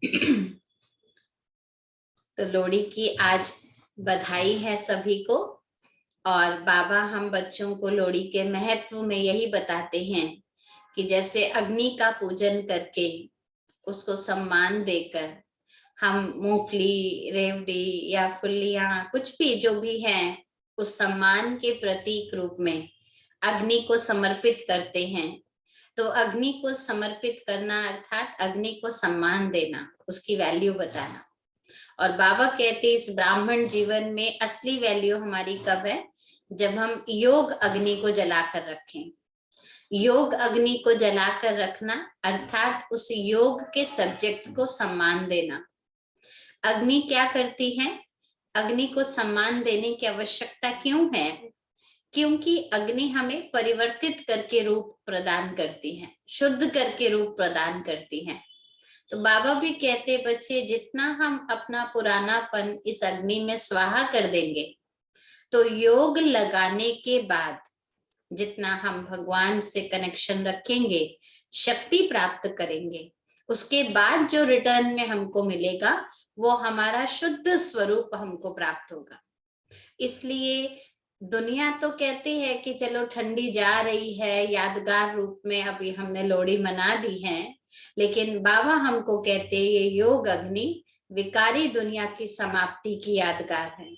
तो लोहड़ी की आज बधाई है सभी को। और बाबा हम बच्चों को लोहड़ी के महत्व में यही बताते हैं कि जैसे अग्नि का पूजन करके उसको सम्मान देकर हम मूंगफली, रेवड़ी या फुल्लियां कुछ भी जो भी है उस सम्मान के प्रतीक रूप में अग्नि को समर्पित करते हैं। तो अग्नि को समर्पित करना अर्थात अग्नि को सम्मान देना, उसकी वैल्यू बताना। और बाबा कहते इस ब्राह्मण जीवन में असली वैल्यू हमारी कब है? जब हम योग अग्नि को जलाकर रखें। योग अग्नि को जलाकर रखना अर्थात उस योग के सब्जेक्ट को सम्मान देना। अग्नि क्या करती है? अग्नि को सम्मान देने की आवश्यकता क्यों है? क्योंकि अग्नि हमें परिवर्तित करके रूप प्रदान करती है, शुद्ध करके रूप प्रदान करती है। तो बाबा भी कहते बच्चे जितना हम अपना पुरानापन इस अग्नि में स्वाहा कर देंगे तो योग लगाने के बाद जितना हम भगवान से कनेक्शन रखेंगे, शक्ति प्राप्त करेंगे, उसके बाद जो रिटर्न में हमको मिलेगा वो हमारा शुद्ध स्वरूप हमको प्राप्त होगा। इसलिए दुनिया तो कहती है कि चलो ठंडी जा रही है, यादगार रूप में अभी हमने लोहड़ी मना दी है, लेकिन बाबा हमको कहते ये योग अग्नि विकारी दुनिया की समाप्ति की यादगार है।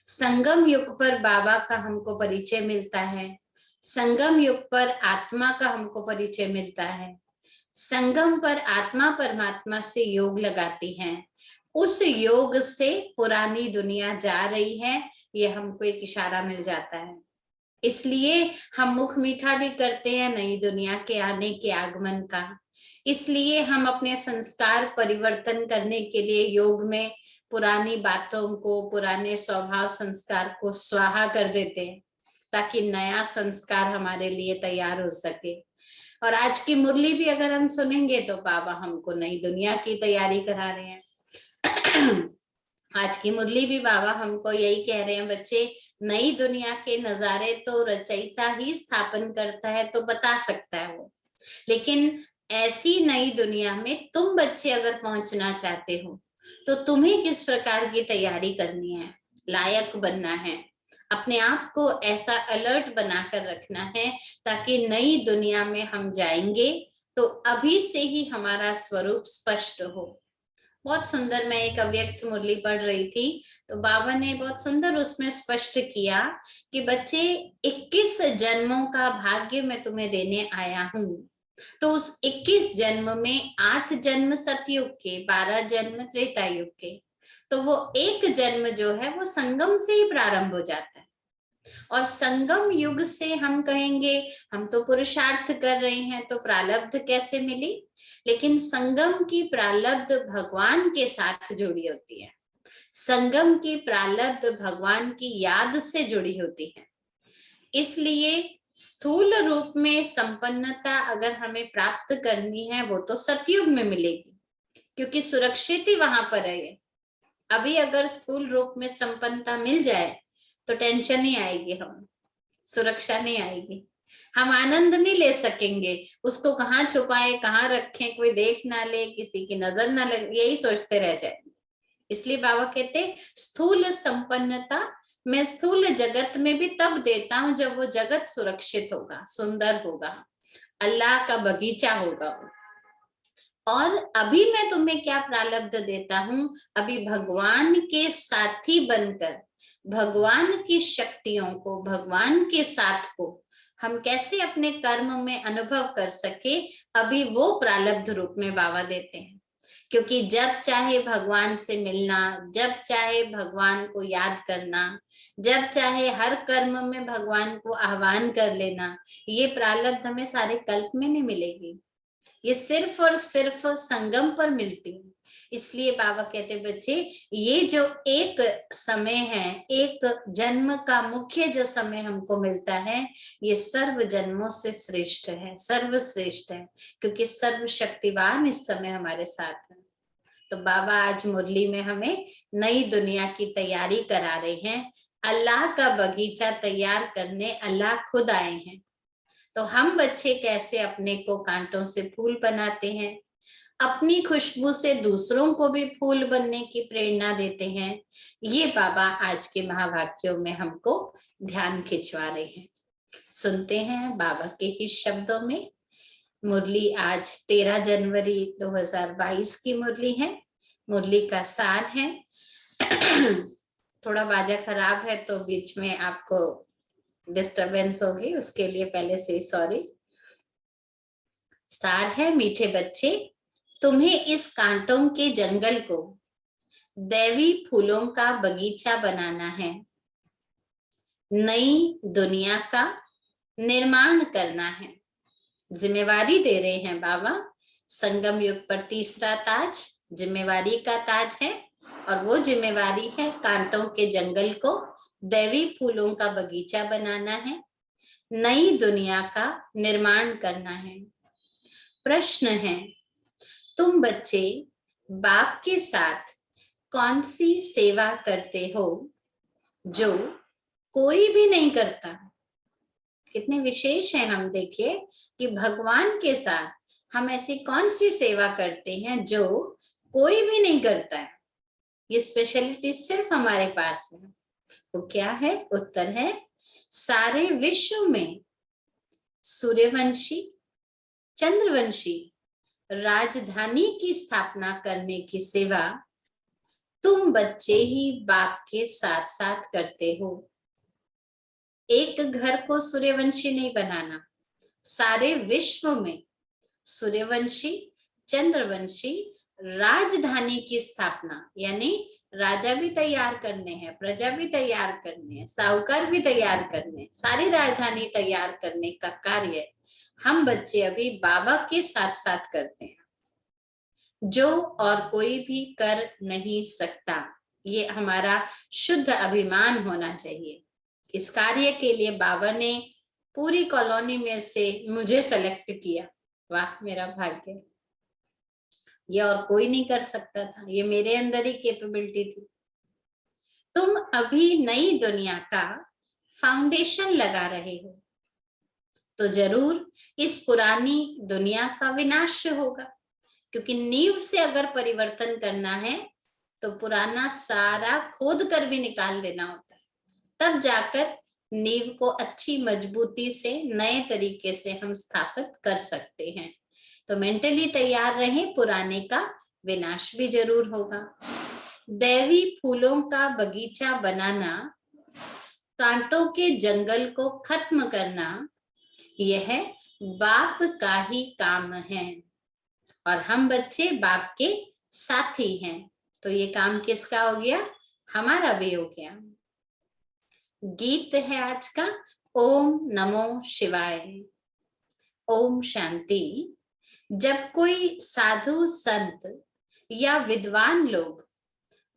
संगम युग पर बाबा का हमको परिचय मिलता है, संगम युग पर आत्मा का हमको परिचय मिलता है। संगम पर आत्मा परमात्मा से योग लगाती है, उस योग से पुरानी दुनिया जा रही है, ये हमको एक इशारा मिल जाता है। इसलिए हम मुख मीठा भी करते हैं नई दुनिया के आने के आगमन का। इसलिए हम अपने संस्कार परिवर्तन करने के लिए योग में पुरानी बातों को, पुराने स्वभाव संस्कार को स्वाहा कर देते हैं ताकि नया संस्कार हमारे लिए तैयार हो सके। और आज की मुरली भी अगर हम सुनेंगे तो बाबा हमको नई दुनिया की तैयारी करा रहे हैं। आज की मुरली भी बाबा हमको यही कह रहे हैं बच्चे, नई दुनिया के नजारे तो रचयिता ही स्थापन करता है तो बता सकता है वो, लेकिन ऐसी नई दुनिया में तुम बच्चे अगर पहुंचना चाहते हो तो तुम्हें किस प्रकार की तैयारी करनी है, लायक बनना है, अपने आप को ऐसा अलर्ट बनाकर रखना है ताकि नई दुनिया में हम जाएंगे तो अभी से ही हमारा स्वरूप स्पष्ट हो। बहुत सुंदर, मैं एक अव्यक्त मुरली पढ़ रही थी तो बाबा ने बहुत सुंदर उसमें स्पष्ट किया कि बच्चे 21 जन्मों का भाग्य मैं तुम्हें देने आया हूं। तो उस 21 जन्म में 8 जन्म सतयुग के, 12 जन्म त्रेता युग के, तो वो एक जन्म जो है वो संगम से ही प्रारंभ हो जाता है। और संगम युग से हम कहेंगे हम तो पुरुषार्थ कर रहे हैं तो प्रारब्ध कैसे मिली, लेकिन संगम की प्रारब्ध भगवान के साथ जुड़ी होती है। संगम की प्रारब्ध भगवान की याद से जुड़ी होती है। इसलिए स्थूल रूप में संपन्नता अगर हमें प्राप्त करनी है वो तो सतयुग में मिलेगी क्योंकि सुरक्षित ही वहां पर है। अभी अगर स्थूल रूप में संपन्नता मिल जाए तो टेंशन नहीं आएगी, हम सुरक्षा नहीं आएगी, हम आनंद नहीं ले सकेंगे। उसको कहाँ छुपाएं, कहाँ रखें, कोई देख ना ले, किसी की नजर ना लगे, यही सोचते रह जाएंगे। इसलिए बाबा कहते स्थूल संपन्नता मैं स्थूल जगत में भी तब देता हूं जब वो जगत सुरक्षित होगा, सुंदर होगा, अल्लाह का बगीचा होगा। और अभी मैं तुम्हें क्या प्रारब्ध देता हूं, अभी भगवान के साथी बनकर भगवान की शक्तियों को, भगवान के साथ को हम कैसे अपने कर्म में अनुभव कर सके, अभी वो प्रारब्ध रूप में बाबा देते हैं। क्योंकि जब चाहे भगवान से मिलना, जब चाहे भगवान को याद करना, जब चाहे हर कर्म में भगवान को आह्वान कर लेना, ये प्रारब्ध हमें सारे कल्प में नहीं मिलेगी, ये सिर्फ और सिर्फ संगम पर मिलती है। इसलिए बाबा कहते बच्चे ये जो एक समय है, एक जन्म का मुख्य जो समय हमको मिलता है, ये सर्व जन्मों से श्रेष्ठ है, सर्वश्रेष्ठ है, क्योंकि सर्वशक्तिवान इस समय हमारे साथ है। तो बाबा आज मुरली में हमें नई दुनिया की तैयारी करा रहे हैं। अल्लाह का बगीचा तैयार करने अल्लाह खुद आए हैं। तो हम बच्चे कैसे अपने को कांटों से फूल बनाते हैं, अपनी खुशबू से दूसरों को भी फूल बनने की प्रेरणा देते हैं। ये बाबा आज के महावाक्यों में हमको ध्यान खिंचवा रहे हैं। सुनते हैं बाबा के ही शब्दों में। मुरली आज 13 जनवरी 2022 की मुरली है। मुरली का सार है। थोड़ा बाजा खराब है तो बीच में आपको डिस्टरबेंस होगी, उसके लिए पहले से सॉरी। सार है, मीठे बच्चे, तुम्हें इस कांटों के जंगल को दैवी फूलों का बगीचा बनाना है। नई दुनिया का निर्माण करना है। जिम्मेवारी दे रहे हैं बाबा। संगम युग पर तीसरा ताज जिम्मेवारी का ताज है, और वो जिम्मेवारी है कांटों के जंगल को दैवी फूलों का बगीचा बनाना है, नई दुनिया का निर्माण करना है। प्रश्न है, तुम बच्चे बाप के साथ कौन सी सेवा करते हो जो कोई भी नहीं करता? कितने विशेष हैं हम। देखिए कि भगवान के साथ हम ऐसी कौन सी सेवा करते हैं जो कोई भी नहीं करता है। ये स्पेशलिटी सिर्फ हमारे पास है। वो क्या है? उत्तर है, सारे विश्व में सूर्यवंशी, चंद्रवंशी राजधानी की स्थापना करने की सेवा तुम बच्चे ही बाप के साथ साथ करते हो। एक घर को सूर्यवंशी नहीं बनाना, सारे विश्व में सूर्यवंशी, चंद्रवंशी राजधानी की स्थापना, यानी राजा भी तैयार करने हैं, प्रजा भी तैयार करने हैं, साहूकार भी तैयार करने, सारी राजधानी तैयार करने का कार्य हम बच्चे अभी बाबा के साथ साथ करते हैं, जो और कोई भी कर नहीं सकता। ये हमारा शुद्ध अभिमान होना चाहिए। इस कार्य के लिए बाबा ने पूरी कॉलोनी में से मुझे सेलेक्ट किया। वाह, मेरा भाग्य। ये और कोई नहीं कर सकता था, ये मेरे अंदर ही कैपेबिलिटी थी। तुम अभी नई दुनिया का फाउंडेशन लगा रहे हो, तो जरूर इस पुरानी दुनिया का विनाश होगा, क्योंकि नींव से अगर परिवर्तन करना है तो पुराना सारा खोद कर भी निकाल देना होता है, तब जाकर नींव को अच्छी मजबूती से नए तरीके से हम स्थापित कर सकते हैं। तो मेंटली तैयार रहें, पुराने का विनाश भी जरूर होगा। दैवी फूलों का बगीचा बनाना, कांटों के जंगल को खत्म करना, यह बाप का ही काम है, और हम बच्चे बाप के साथी हैं। तो ये काम किसका हो गया? हमारा भी हो गया। गीत है आज का, ओम नमो शिवाय। ओम शांति। जब कोई साधु संत या विद्वान लोग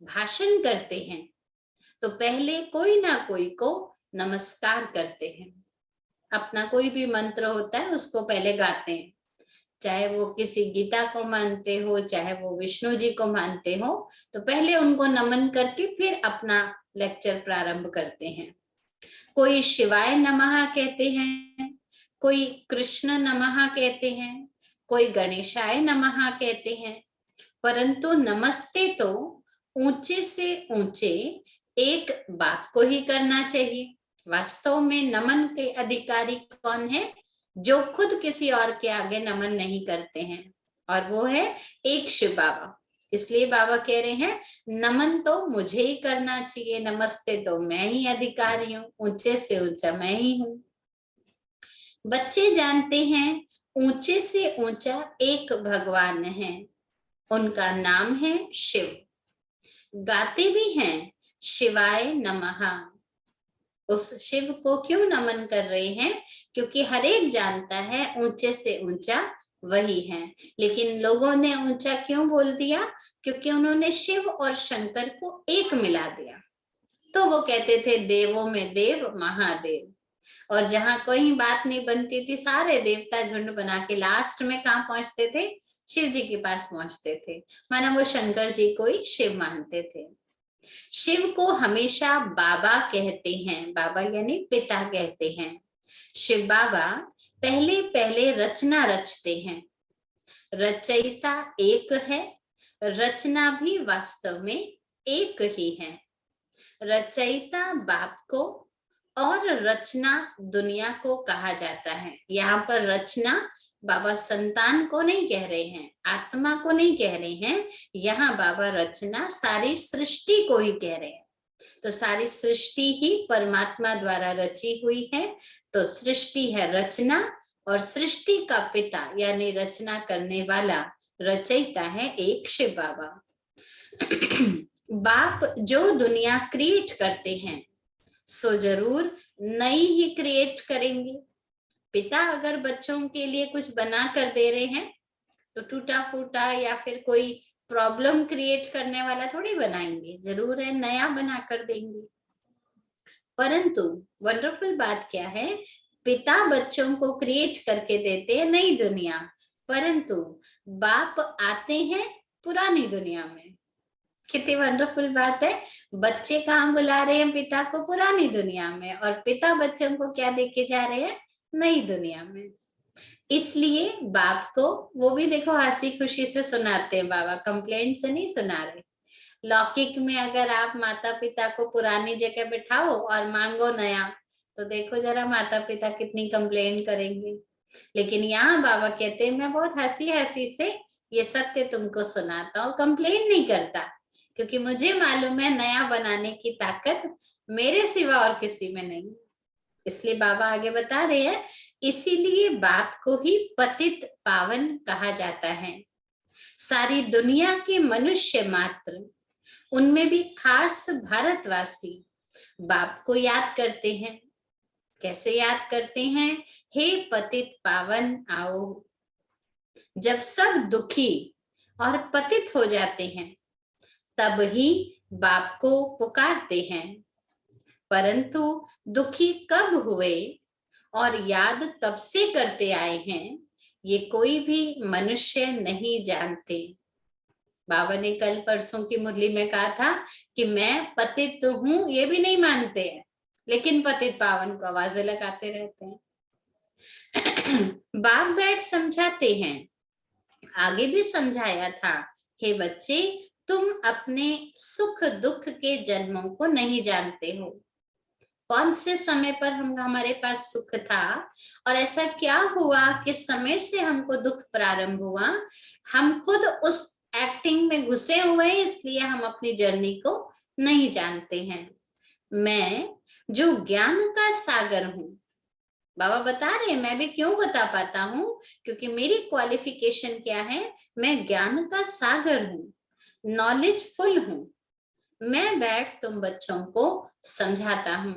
भाषण करते हैं तो पहले कोई ना कोई को नमस्कार करते हैं। अपना कोई भी मंत्र होता है उसको पहले गाते हैं, चाहे वो किसी गीता को मानते हो, चाहे वो विष्णु जी को मानते हो, तो पहले उनको नमन करके फिर अपना लेक्चर प्रारंभ करते हैं। कोई शिवाय नमः कहते हैं, कोई कृष्ण नमः कहते हैं, कोई गणेशाय नमः कहते हैं, परंतु नमस्ते तो ऊंचे से ऊंचे एक बाप को ही करना चाहिए। वास्तव में नमन के अधिकारी कौन है? जो खुद किसी और के आगे नमन नहीं करते हैं, और वो है एक शिव बाबा। इसलिए बाबा कह रहे हैं नमन तो मुझे ही करना चाहिए, नमस्ते तो मैं ही अधिकारी हूँ, ऊंचे से ऊंचा मैं ही हूँ। बच्चे जानते हैं ऊंचे से ऊंचा एक भगवान है, उनका नाम है शिव। गाते भी हैं शिवाय नमः। उस शिव को क्यों नमन कर रहे हैं? क्योंकि हर एक जानता है ऊंचे से ऊंचा वही है। लेकिन लोगों ने ऊंचा क्यों बोल दिया? क्योंकि उन्होंने शिव और शंकर को एक मिला दिया। तो वो कहते थे देवों में देव महादेव, और जहां कोई बात नहीं बनती थी सारे देवता झुंड बना के लास्ट में कहाँ पहुंचते थे? शिव जी के पास पहुंचते थे। माना वो शंकर जी को ही शिव मानते थे। शिव को हमेशा बाबा कहते हैं, बाबा यानी पिता कहते हैं। शिव बाबा पहले पहले रचना रचते हैं। रचयिता एक है, रचना भी वास्तव में एक ही है। रचयिता बाप को और रचना दुनिया को कहा जाता है। यहाँ पर रचना बाबा संतान को नहीं कह रहे हैं, आत्मा को नहीं कह रहे हैं, यहाँ बाबा रचना सारी सृष्टि को ही कह रहे हैं। तो सारी सृष्टि ही परमात्मा द्वारा रची हुई है, तो सृष्टि है रचना, और सृष्टि का पिता यानी रचना करने वाला रचयिता है एक शिव बाबा। बाप जो दुनिया क्रिएट करते हैं सो जरूर नई ही क्रिएट करेंगे। पिता अगर बच्चों के लिए कुछ बना कर दे रहे हैं तो टूटा फूटा या फिर कोई प्रॉब्लम क्रिएट करने वाला थोड़ी बनाएंगे, जरूर है नया बना कर देंगे। परंतु वंडरफुल बात क्या है, पिता बच्चों को क्रिएट करके देते हैं नई दुनिया, परंतु बाप आते हैं पुरानी दुनिया में। कितनी वंडरफुल बात है, बच्चे कहाँ बुला रहे हैं पिता को, पुरानी दुनिया में, और पिता बच्चों को क्या देके जा रहे हैं, नई दुनिया में। इसलिए बाप को वो भी देखो हंसी खुशी से सुनाते हैं बाबा, कंप्लेंट से नहीं सुना रहे। लौकिक में अगर आप माता पिता को पुरानी जगह बिठाओ और मांगो नया, तो देखो जरा माता पिता कितनी कंप्लेंट करेंगे। लेकिन यहाँ बाबा कहते हैं मैं बहुत हंसी हंसी से ये सत्य तुमको सुनाता हूँ, कंप्लेन नहीं करता, क्योंकि मुझे मालूम है नया बनाने की ताकत मेरे सिवा और किसी में नहीं। इसलिए बाबा आगे बता रहे हैं, इसीलिए बाप को ही पतित पावन कहा जाता है। सारी दुनिया के मनुष्य मात्र, उनमें भी खास भारतवासी बाप को याद करते हैं। कैसे याद करते हैं, हे पतित पावन आओ। जब सब दुखी और पतित हो जाते हैं तब ही बाप को पुकारते हैं, परंतु दुखी कब हुए और याद कब से करते आए हैं ये कोई भी मनुष्य नहीं जानते। बाबा ने कल परसों की मुरली में कहा था कि मैं पतित हूं ये भी नहीं मानते हैं, लेकिन पतित पावन को आवाजें लगाते रहते हैं। बाप बैठ समझाते हैं, आगे भी समझाया था, हे बच्चे तुम अपने सुख दुख के जन्मों को नहीं जानते हो। कौन से समय पर हमारे पास सुख था और ऐसा क्या हुआ किस समय से हमको दुख प्रारंभ हुआ, हम खुद उस एक्टिंग में घुसे हुए हैं, इसलिए हम अपनी जर्नी को नहीं जानते हैं। मैं जो ज्ञान का सागर हूं, बाबा बता रहे हैं, मैं भी क्यों बता पाता हूं, क्योंकि मेरी क्वालिफिकेशन क्या है, मैं ज्ञान का सागर हूं, नॉलेजफुल हूं। मैं बैठ तुम बच्चों को समझाता हूं,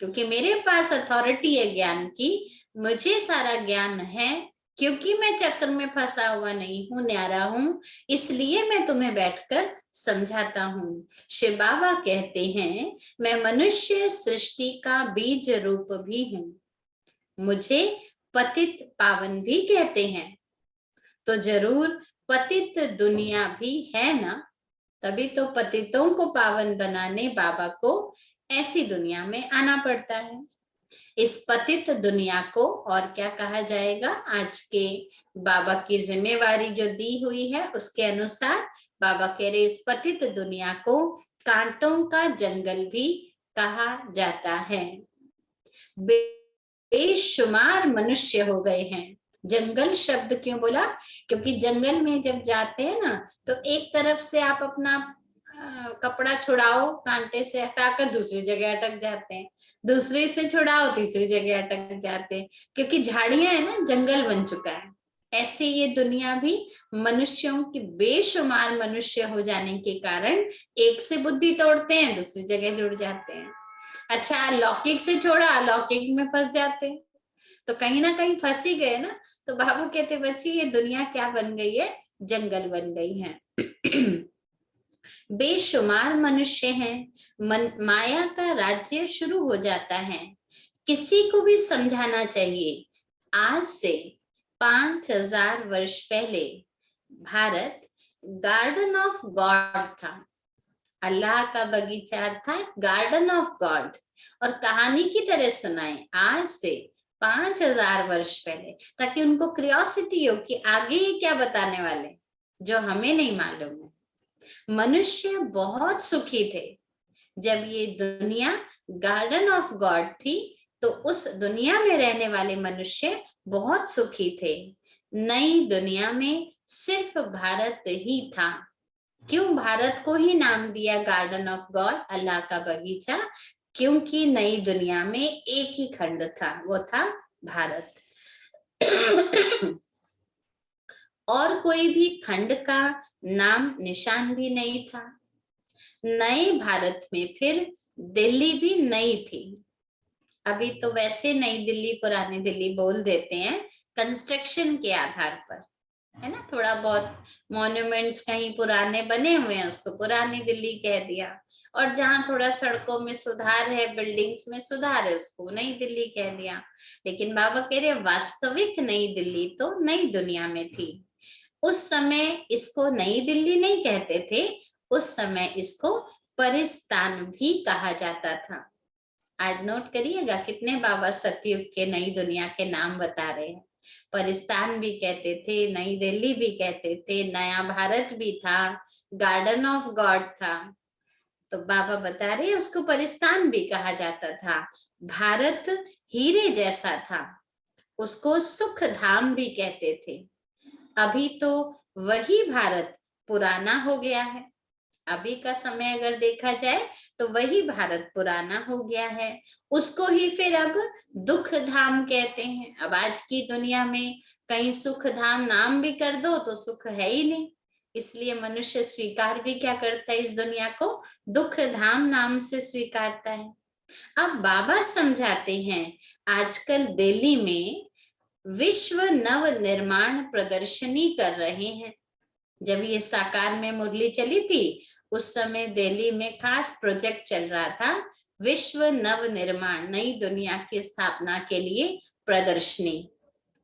क्योंकि मेरे पास अथॉरिटी है ज्ञान की, मुझे सारा ज्ञान है, क्योंकि मैं चक्र में फंसा हुआ नहीं हूं, न्यारा हूं, इसलिए मैं तुम्हें बैठकर समझाता हूं। शिव बाबा कहते हैं, मैं मनुष्य सृष्टि का बीज रूप भी हूं, मुझे पतित पावन भी कहते हैं, तो जरूर पतित दुनिया भी है ना, तभी तो पतितों को पावन बनाने बाबा को ऐसी दुनिया में आना पड़ता है। इस पतित दुनिया को और क्या कहा जाएगा, आज के बाबा की जिम्मेवारी जो दी हुई है उसके अनुसार बाबा कह रहे इस पतित दुनिया को कांटों का जंगल भी कहा जाता है। बेशुमार मनुष्य हो गए हैं। जंगल शब्द क्यों बोला, क्योंकि जंगल में जब जाते हैं ना तो एक तरफ से आप अपना कपड़ा छुड़ाओ, कांटे से हटाकर दूसरी जगह अटक जाते हैं, दूसरी से छुड़ाओ तीसरी जगह अटक जाते हैं, क्योंकि झाड़ियां है ना, जंगल बन चुका है। ऐसे ये दुनिया भी मनुष्यों की बेशुमार मनुष्य हो जाने के कारण एक से बुद्धि तोड़ते हैं, दूसरी जगह जुड़ जाते हैं। अच्छा लौकिक से छोड़ा, अलौकिक में फंस जाते हैं, तो कहीं ना कहीं फंस ही गए ना। तो बाबा कहते बच्ची ये दुनिया क्या बन गई है, जंगल बन गई है। बेशुमार मनुष्य हैं, माया का राज्य शुरू हो जाता है। किसी को भी समझाना चाहिए, आज से 5000 वर्ष पहले भारत गार्डन ऑफ गॉड था, अल्लाह का बगीचा था, गार्डन ऑफ गॉड, और कहानी की तरह सुनाए आज से 5000 वर्ष पहले, ताकि उनको क्यूरियोसिटी हो कि आगे ये क्या बताने वाले जो हमें नहीं मालूम है। मनुष्य बहुत सुखी थे जब ये दुनिया गार्डन ऑफ गॉड थी, तो उस दुनिया में रहने वाले मनुष्य बहुत सुखी थे। नई दुनिया में सिर्फ भारत ही था। क्यों भारत को ही नाम दिया गार्डन ऑफ गॉड, अल्लाह का बगीचा? क्योंकि नई दुनिया में एक ही खंड था, वो था भारत। और कोई भी खंड का नाम निशान भी नहीं था। नए भारत में फिर दिल्ली भी नई थी। अभी तो वैसे नई दिल्ली पुरानी दिल्ली बोल देते हैं कंस्ट्रक्शन के आधार पर, है ना। थोड़ा बहुत मॉन्यूमेंट्स कहीं पुराने बने हुए हैं, उसको पुरानी दिल्ली कह दिया, और जहां थोड़ा सड़कों में सुधार है, बिल्डिंग्स में सुधार है, उसको नई दिल्ली कह दिया। लेकिन बाबा कह रहे वास्तविक नई दिल्ली तो नई दुनिया में थी। उस समय इसको नई दिल्ली नहीं कहते थे, उस समय इसको परिस्तान भी कहा जाता था। आज नोट करिएगा कितने बाबा सतयुग के नई दुनिया के नाम बता रहे हैं। परिस्तान भी कहते थे, नई दिल्ली भी कहते थे, नया भारत भी था, गार्डन ऑफ गॉड था। तो बाबा बता रहे हैं उसको परिस्तान भी कहा जाता था। भारत हीरे जैसा था, उसको सुख धाम भी कहते थे। अभी तो वही भारत पुराना हो गया है। अभी का समय अगर देखा जाए तो वही भारत पुराना हो गया है, उसको ही फिर अब दुख धाम कहते हैं। अब आज की दुनिया में कहीं सुख धाम नाम भी कर दो तो सुख है ही नहीं, इसलिए मनुष्य स्वीकार भी क्या करता है, इस दुनिया को दुख धाम नाम से स्वीकारता है। अब बाबा समझाते हैं आजकल दिल्ली में विश्व नव निर्माण प्रदर्शनी कर रहे हैं। जब ये साकार में मुरली चली थी उस समय दिल्ली में खास प्रोजेक्ट चल रहा था, विश्व नव निर्माण, नई दुनिया की स्थापना के लिए प्रदर्शनी।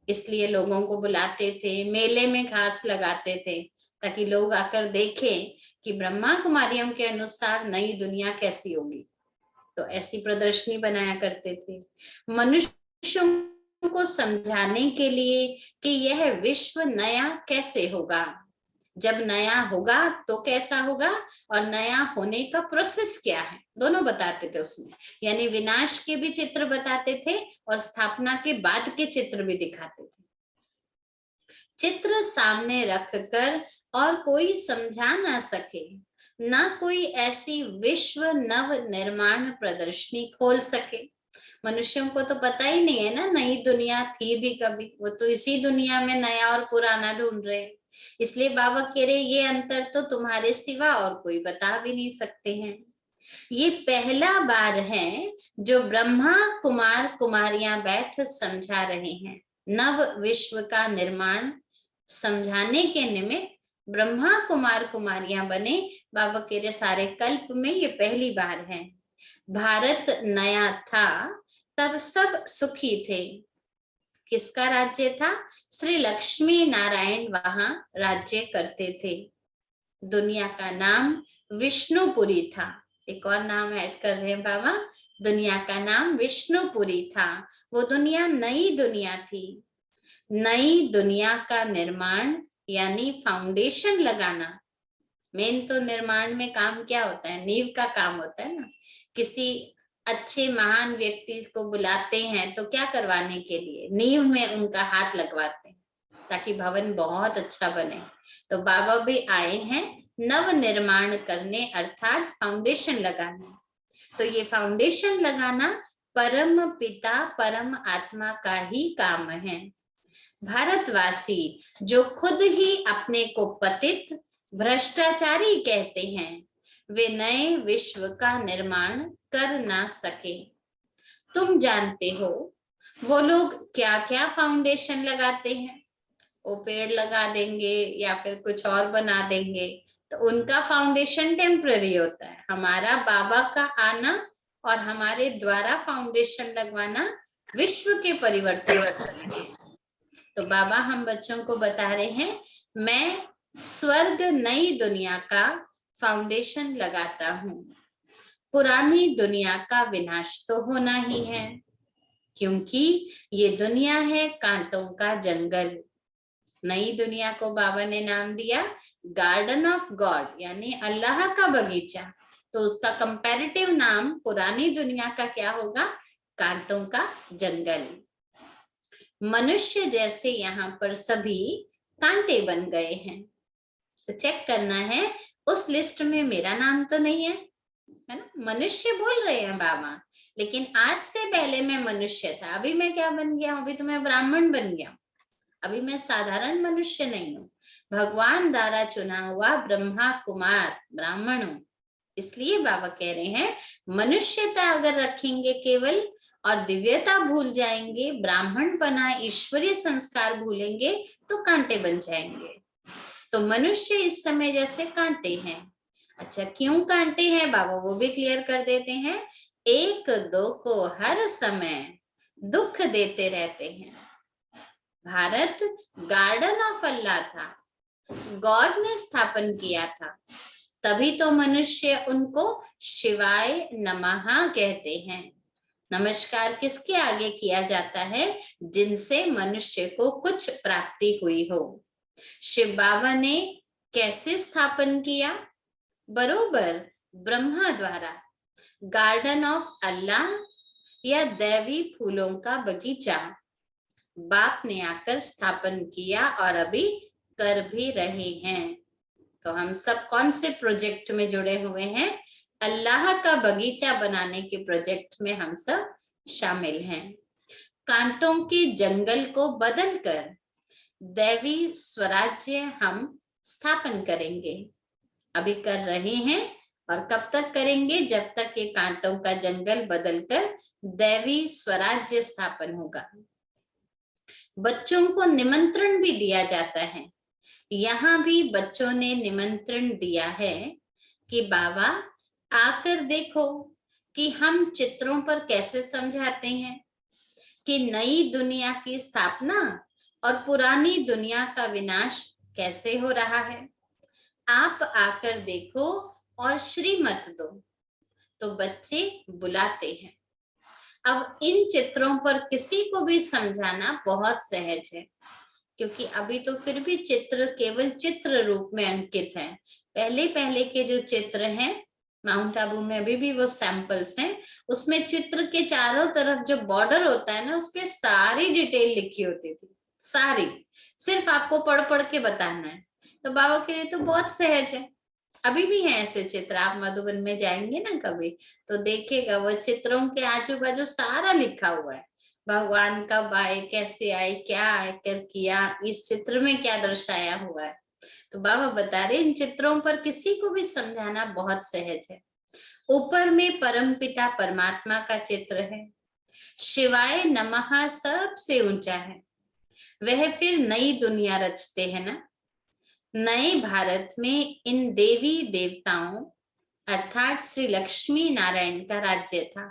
इसलिए लोगों को बुलाते थे, मेले में खास लगाते थे ताकि लोग आकर देखें कि ब्रह्मा कुमारियों के अनुसार नई दुनिया कैसी होगी। तो ऐसी प्रदर्शनी बनाया करते थे मनुष्यों को समझाने के लिए कि यह विश्व नया कैसे होगा, जब नया होगा तो कैसा होगा, और नया होने का प्रोसेस क्या है, दोनों बताते थे उसमें। यानी विनाश के भी चित्र बताते थे और स्थापना के बाद के चित्र भी दिखाते थे। चित्र सामने रखकर और कोई समझा ना सके, ना कोई ऐसी विश्व नव निर्माण प्रदर्शनी खोल सके। मनुष्यों को तो पता ही नहीं है ना नई दुनिया थी भी कभी, वो तो इसी दुनिया में नया और पुराना ढूंढ रहे हैं। इसलिए बाबा कह रहे ये अंतर तो तुम्हारे सिवा और कोई बता भी नहीं सकते हैं। ये पहला बार है जो ब्रह्मा कुमार कुमारियां बैठ समझा रहे हैं। नव विश्व का निर्माण समझाने के निमित्त ब्रह्मा कुमार कुमारियां बने। बाबा कह रहे सारे कल्प में ये पहली बार है। भारत नया था तब सब सुखी थे। किसका राज्य था? श्री लक्ष्मी नारायण वहां राज्य करते थे। दुनिया का नाम विष्णुपुरी था। एक और नाम ऐड कर रहे हैं बाबा, दुनिया का नाम विष्णुपुरी था। वो दुनिया नई दुनिया थी। नई दुनिया का निर्माण यानी फाउंडेशन लगाना। मेन तो निर्माण में काम क्या होता है, नींव का काम होता है ना। किसी अच्छे महान व्यक्ति को बुलाते हैं तो क्या करवाने के लिए, नींव में उनका हाथ लगवाते हैं ताकि भवन बहुत अच्छा बने। तो बाबा भी आए हैं नव निर्माण करने, अर्थात फाउंडेशन लगाने। तो ये फाउंडेशन लगाना परम पिता परम आत्मा का ही काम है। भारतवासी जो खुद ही अपने को पतित भ्रष्टाचारी कहते हैं, वे नए विश्व का निर्माण कर ना सके। तुम जानते हो वो लोग क्या क्या फाउंडेशन लगाते हैं, वो पेड़ लगा देंगे या फिर कुछ और बना देंगे, तो उनका फाउंडेशन टेम्पररी होता है। हमारा बाबा का आना और हमारे द्वारा फाउंडेशन लगवाना विश्व के परिवर्तन। तो बाबा हम बच्चों को बता रहे हैं मैं स्वर्ग नई दुनिया का फाउंडेशन लगाता हूँ। पुरानी दुनिया का विनाश तो होना ही है। क्योंकि ये दुनिया है कांटों का जंगल। नई दुनिया को बाबा ने नाम दिया गार्डन ऑफ गॉड, यानी अल्लाह का बगीचा। तो उसका कंपैरेटिव नाम पुरानी दुनिया का क्या होगा? कांटों का जंगल। मनुष्य जैसे यहाँ पर सभी कांटे बन गए हैं, तो चेक करना है उस लिस्ट में मेरा नाम तो नहीं है ना। मनुष्य बोल रहे हैं बाबा, लेकिन आज से पहले मैं मनुष्य था, अभी मैं क्या बन गया हूं? अभी तो मैं ब्राह्मण बन गया, अभी मैं साधारण मनुष्य नहीं हूँ, भगवान द्वारा चुना हुआ ब्रह्मा कुमार ब्राह्मण हूँ। इसलिए बाबा कह रहे हैं मनुष्यता अगर रखेंगे केवल और दिव्यता भूल जाएंगे, ब्राह्मण बना ईश्वरीय संस्कार भूलेंगे तो कांटे बन जाएंगे। तो मनुष्य इस समय जैसे कांटे हैं। अच्छा, क्यों कांटे हैं बाबा वो भी क्लियर कर देते हैं। एक दो को हर समय दुख देते रहते हैं। भारत गार्डन ऑफ अल्लाह था, गॉड ने स्थापन किया था, तभी तो मनुष्य उनको शिवाय नमः कहते हैं। नमस्कार किसके आगे किया जाता है? जिनसे मनुष्य को कुछ प्राप्ति हुई हो। शिव बाबा ने कैसे स्थापन किया? बरोबर ब्रह्मा द्वारा। गार्डन ऑफ अल्लाह या दैवी फूलों का बगीचा बाप ने आकर स्थापन किया और अभी कर भी रहे हैं। तो हम सब कौन से प्रोजेक्ट में जुड़े हुए हैं? अल्लाह का बगीचा बनाने के प्रोजेक्ट में हम सब शामिल हैं। कांटों के जंगल को बदलकर दैवी स्वराज्य हम स्थापन करेंगे, अभी कर रहे हैं। और कब तक करेंगे? जब तक ये कांटों का जंगल बदलकर दैवी स्वराज्य स्थापन होगा। बच्चों को निमंत्रण भी दिया जाता है, यहाँ भी बच्चों ने निमंत्रण दिया है कि बाबा आकर देखो कि हम चित्रों पर कैसे समझाते हैं कि नई दुनिया की स्थापना और पुरानी दुनिया का विनाश कैसे हो रहा है। आप आकर देखो और श्रीमत दो। तो बच्चे बुलाते हैं। अब इन चित्रों पर किसी को भी समझाना बहुत सहज है, क्योंकि अभी तो फिर भी चित्र केवल चित्र रूप में अंकित हैं। पहले पहले के जो चित्र हैं माउंट आबू में अभी भी वो सैंपल्स हैं, उसमें चित्र के चारों तरफ जो बॉर्डर होता है ना, उसपे सारी डिटेल लिखी होती थी, सारी, सिर्फ आपको पढ़ पढ़ के बताना है। तो बाबा के लिए तो बहुत सहज है। अभी भी है ऐसे चित्र, आप मधुबन में जाएंगे ना कभी तो देखेगा, वो चित्रों के आजू बाजू सारा लिखा हुआ है। भगवान कब आए, कैसे आए, क्या आकर किया, इस चित्र में क्या दर्शाया हुआ है। तो बाबा बता रहे इन चित्रों पर किसी को भी समझाना बहुत सहज है। ऊपर में परम पिता परमात्मा का चित्र है, शिवाय नमः सबसे ऊंचा है, वह फिर नई दुनिया रचते हैं ना। नए भारत में इन देवी देवताओं अर्थात श्री लक्ष्मी नारायण का राज्य था।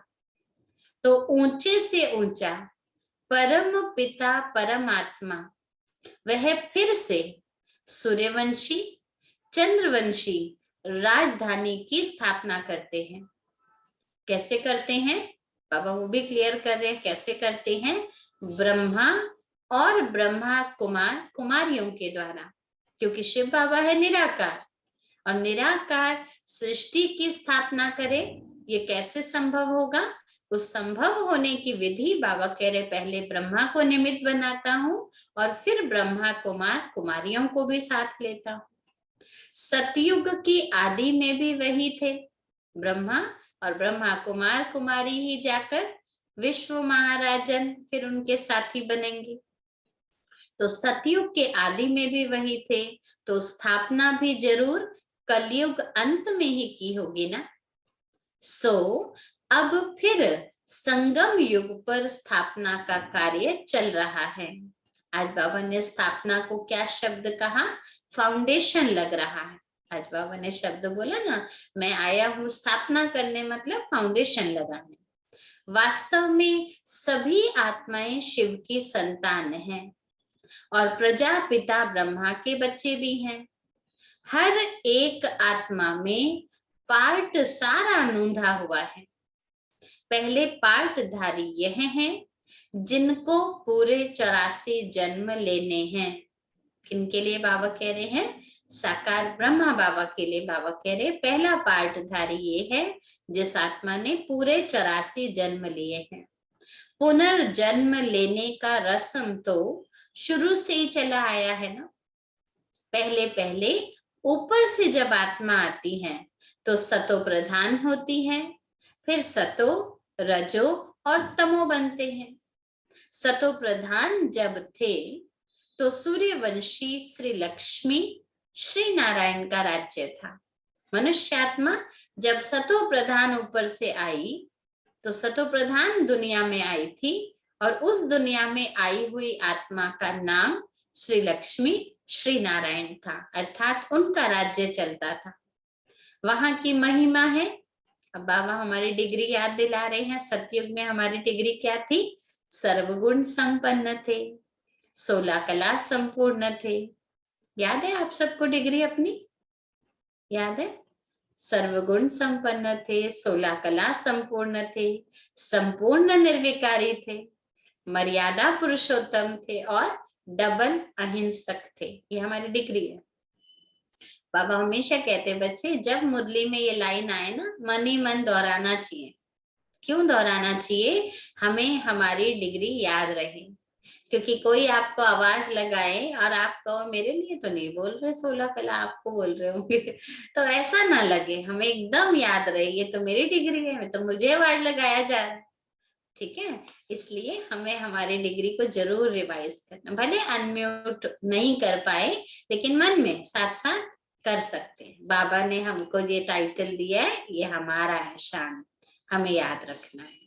तो ऊंचे से ऊंचा परम पिता परमात्मा वह फिर से सूर्यवंशी चंद्रवंशी राजधानी की स्थापना करते हैं। कैसे करते हैं बाबा वो भी क्लियर कर रहे हैं। कैसे करते हैं? ब्रह्मा और ब्रह्मा कुमार कुमारियों के द्वारा, क्योंकि शिव बाबा है निराकार, और निराकार सृष्टि की स्थापना करे, ये कैसे संभव होगा? उस संभव होने की विधि बाबा कह रहे पहले ब्रह्मा को निमित्त बनाता हूं और फिर ब्रह्मा कुमार कुमारियों को भी साथ लेता हूं। सतयुग की आदि में भी वही थे, ब्रह्मा और ब्रह्मा कुमार कुमारी ही जाकर विश्व महाराजन फिर उनके साथी बनेंगे। तो सतयुग के आदि में भी वही थे, तो स्थापना भी जरूर कलयुग अंत में ही की होगी ना। अब फिर संगम युग पर स्थापना का कार्य चल रहा है। आज बाबा ने स्थापना को क्या शब्द कहा? फाउंडेशन लग रहा है। आज बाबा ने शब्द बोला ना, मैं आया हूं स्थापना करने, मतलब फाउंडेशन लगाने। वास्तव में सभी आत्माएं शिव की संतान हैं और प्रजापिता ब्रह्मा के बच्चे भी हैं। हर एक आत्मा में पार्ट सारा नूंधा हुआ है। पहले पार्टधारी यह हैं जिनको पूरे 84 जन्म लेने हैं। किनके लिए बाबा कह रहे हैं? साकार ब्रह्मा बाबा के लिए बाबा कह रहे हैं। पहला पार्टधारी ये है जिस आत्मा ने पूरे 84 जन्म लिए हैं। पुनर्जन्म लेने का रस्म तो शुरू से ही चला आया है ना। पहले पहले ऊपर से जब आत्मा आती है तो सतो प्रधान होती है, फिर सतो, रजो और तमो बनते हैं। सतो प्रधान जब थे तो सूर्यवंशी श्री लक्ष्मी श्री नारायण का राज्य था। मनुष्यात्मा जब सतो प्रधान ऊपर से आई तो सतो प्रधान दुनिया में आई थी और उस दुनिया में आई हुई आत्मा का नाम श्री लक्ष्मी श्री नारायण था, अर्थात उनका राज्य चलता था। वहां की महिमा है। अब बाबा हमारी डिग्री याद दिला रहे हैं। सतयुग में हमारी डिग्री क्या थी? सर्वगुण संपन्न थे, 16 कला संपूर्ण थे। याद है आप सबको डिग्री अपनी? याद है? सर्वगुण संपन्न थे, 16 कला संपूर्ण थे, संपूर्ण निर्विकारी थे, मर्यादा पुरुषोत्तम थे और डबल अहिंसक थे। ये हमारी डिग्री है। बाबा हमेशा कहते बच्चे जब मुरली में ये लाइन आए ना, मन ही मन दोहराना चाहिए। क्यों दोहराना चाहिए? हमें हमारी डिग्री याद रहे। क्योंकि कोई आपको आवाज लगाए और आप कहो मेरे लिए तो नहीं बोल रहे, 16 कला आपको बोल रहे होंगे तो ऐसा ना लगे, हमें एकदम याद रहे ये तो मेरी डिग्री है, तो मुझे आवाज लगाया जा रहा है। ठीक है, इसलिए हमें हमारी डिग्री को जरूर रिवाइज करना। भले अनम्यूट नहीं कर पाए लेकिन मन में साथ साथ कर सकते हैं। बाबा ने हमको ये टाइटल दिया है, ये हमारा है, शान, हमें याद रखना है।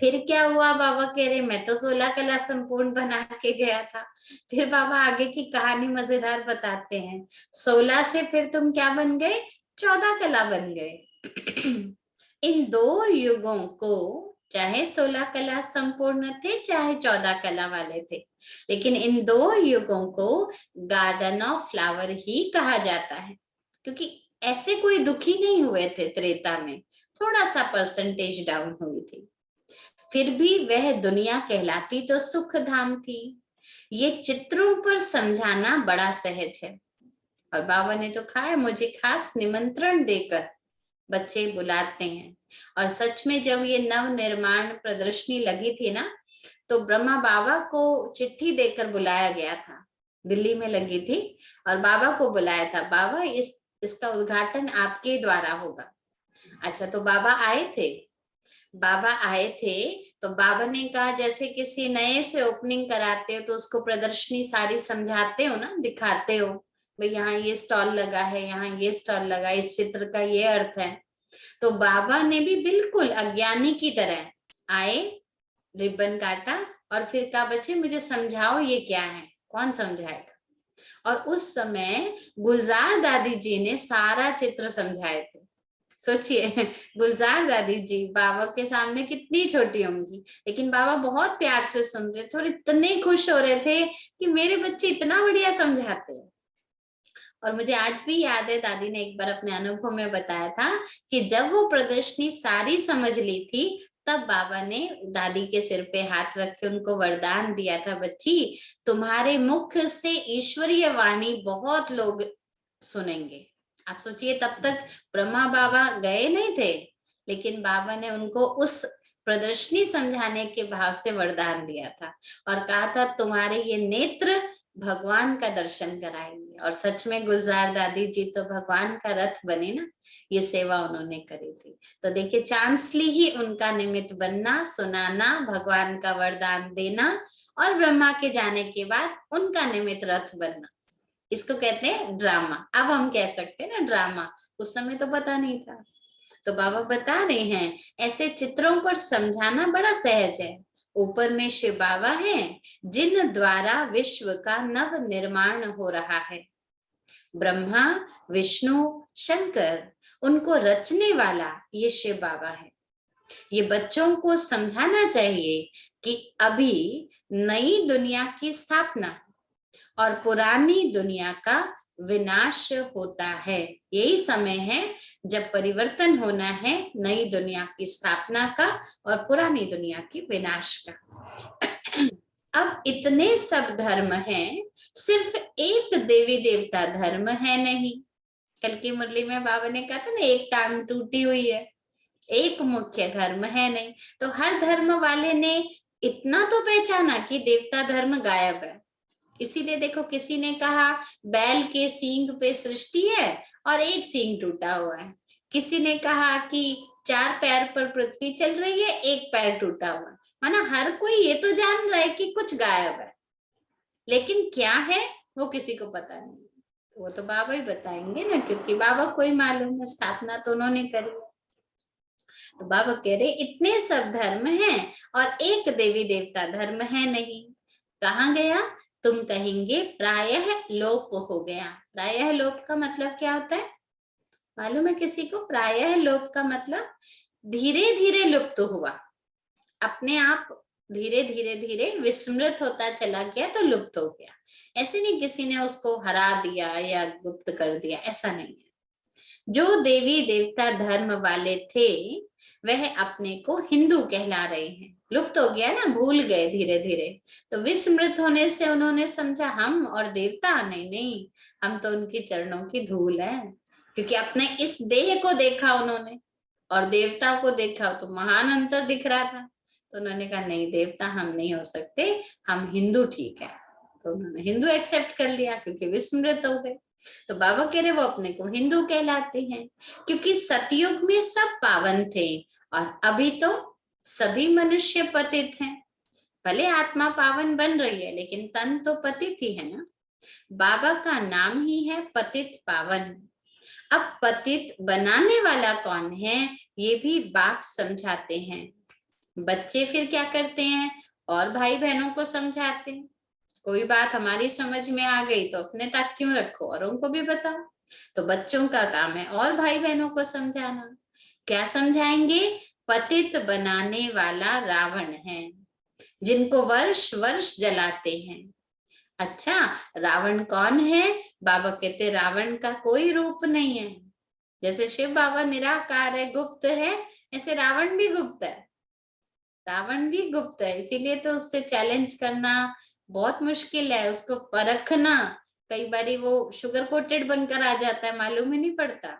फिर क्या हुआ? बाबा कह रहे मैं तो 16 कला संपूर्ण बना के गया था। फिर बाबा आगे की कहानी मजेदार बताते हैं। 16 से फिर तुम क्या बन गए? 14 कला बन गए। इन दो युगों को, चाहे 16 कला संपूर्ण थे चाहे 14 कला वाले थे, लेकिन इन दो युगों को गार्डन ऑफ फ्लावर ही कहा जाता है। क्योंकि ऐसे कोई दुखी नहीं हुए थे त्रेता में, थोड़ा सा परसेंटेज डाउन हुई थी, फिर भी वह दुनिया कहलाती तो सुख धाम थी। ये चित्रों पर समझाना बड़ा सहज है। और बाबा ने तो कहा है मुझे खास निमंत्रण देकर बच्चे बुलाते हैं। और सच में जब ये नव निर्माण प्रदर्शनी लगी थी ना, तो ब्रह्मा बाबा को चिट्ठी देकर बुलाया गया था। दिल्ली में लगी थी और बाबा को बुलाया था, बाबा इसका उद्घाटन आपके द्वारा होगा। अच्छा, तो बाबा आए थे। बाबा आए थे तो बाबा ने कहा जैसे किसी नए से ओपनिंग कराते हो तो उसको प्रदर्शनी सारी समझाते हो ना, दिखाते हो भाई यहाँ ये स्टॉल लगा है, यहाँ ये स्टॉल लगा, इस चित्र का ये अर्थ है। तो बाबा ने भी बिल्कुल अज्ञानी की तरह आए, रिबन काटा और फिर कहा बच्चे मुझे समझाओ ये क्या है। कौन समझाएगा? और उस समय गुलजार दादी जी ने सारा चित्र समझाए थे। सोचिए, गुलजार दादी जी बाबा के सामने कितनी छोटी होंगी, लेकिन बाबा बहुत प्यार से सुन रहे थे और इतने खुश हो रहे थे कि मेरे बच्चे इतना बढ़िया समझाते हैं। और मुझे आज भी याद है दादी ने एक बार अपने अनुभव में बताया था कि जब वो प्रदर्शनी सारी समझ ली थी तब बाबा ने दादी के सिर पे हाथ रख के उनको वरदान दिया था, बच्ची तुम्हारे मुख से ईश्वरीय वाणी बहुत लोग सुनेंगे। आप सोचिए, तब तक ब्रह्मा बाबा गए नहीं थे, लेकिन बाबा ने उनको उस प्रदर्शनी समझाने के भाव से वरदान दिया था और कहा था तुम्हारे ये नेत्र भगवान का दर्शन कराएंगे। और सच में गुलजार दादी जी तो भगवान का रथ बने ना, ये सेवा उन्होंने करी थी। तो देखिए, चांसली ही उनका निमित्त बनना, सुनाना, भगवान का वरदान देना और ब्रह्मा के जाने के बाद उनका निमित्त रथ बनना, इसको कहते हैं ड्रामा। अब हम कह सकते हैं ना ड्रामा, उस समय तो पता नहीं था। तो बाबा बता रहे हैं ऐसे चित्रों पर समझाना बड़ा सहज है। ऊपर में शिव बाबा हैं जिन द्वारा विश्व का नव निर्माण हो रहा है। ब्रह्मा, विष्णु, शंकर, उनको रचने वाला ये शिव बाबा है। ये बच्चों को समझाना चाहिए कि अभी नई दुनिया की स्थापना और पुरानी दुनिया का विनाश होता है। यही समय है जब परिवर्तन होना है, नई दुनिया की स्थापना का और पुरानी दुनिया की विनाश का। अब इतने सब धर्म हैं, सिर्फ एक देवी देवता धर्म है नहीं। कल की मुरली में बाबा ने कहा था ना, एक टांग टूटी हुई है, एक मुख्य धर्म है नहीं। तो हर धर्म वाले ने इतना तो पहचाना कि देवता धर्म गायब है। इसीलिए देखो, किसी ने कहा बैल के सींग पे सृष्टि है और एक सींग टूटा हुआ है। किसी ने कहा कि 4 पैर पर पृथ्वी चल रही है, एक पैर टूटा हुआ है। माना हर कोई ये तो जान रहा है कि कुछ गायब है, लेकिन क्या है वो किसी को पता नहीं। वो तो बाबा ही बताएंगे ना, क्योंकि बाबा को ही मालूम है, स्थापना तो उन्होंने करी। तो बाबा कह रहे इतने सब धर्म हैं और एक देवी देवता धर्म है नहीं। कहाँ गया? तुम कहेंगे प्रायः लोप हो गया। प्रायः लोप का मतलब क्या होता है मालूम है किसी को? प्रायः लोप का मतलब धीरे धीरे लुप्त हुआ, अपने आप धीरे धीरे धीरे विस्मृत होता चला गया, तो लुप्त हो गया। ऐसे नहीं किसी ने उसको हरा दिया या गुप्त कर दिया, ऐसा नहीं है। जो देवी देवता धर्म वाले थे वह अपने को हिंदू कहला रहे हैं। लुप्त हो गया ना, भूल गए धीरे धीरे। तो विस्मृत होने से उन्होंने समझा हम और देवता नहीं, नहीं, हम तो उनकी चरणों की धूल है। क्योंकि अपने इस देह को देखा उन्होंने और देवता को देखा तो महान अंतर दिख रहा था। तो उन्होंने कहा नहीं, देवता हम नहीं हो सकते, हम हिंदू ठीक है। तो उन्होंने हिंदू एक्सेप्ट कर लिया क्योंकि विस्मृत हो गए। तो बाबा कह रहे वो अपने को हिंदू कहलाते हैं, क्योंकि सतयुग में सब पावन थे और अभी तो सभी मनुष्य पतित हैं। भले आत्मा पावन बन रही है लेकिन तन तो पतित ही है ना। बाबा का नाम ही है पतित पावन। अब पतित बनाने वाला कौन है ये भी बाप समझाते हैं। बच्चे फिर क्या करते हैं, और भाई बहनों को समझाते हैं। कोई बात हमारी समझ में आ गई तो अपने तक क्यों रखो, और उनको भी बताओ। तो बच्चों का काम है और भाई बहनों को समझाना। क्या समझाएंगे? पतित बनाने वाला रावण है, जिनको वर्ष वर्ष जलाते हैं। अच्छा, रावण कौन है? बाबा कहते रावण का कोई रूप नहीं है। जैसे शिव बाबा निराकार है, गुप्त है, ऐसे रावण भी गुप्त है। रावण भी गुप्त है, इसीलिए तो उससे चैलेंज करना बहुत मुश्किल है, उसको परखना। कई बारी वो शुगर कोटेड बनकर आ जाता है, मालूम ही नहीं पड़ता।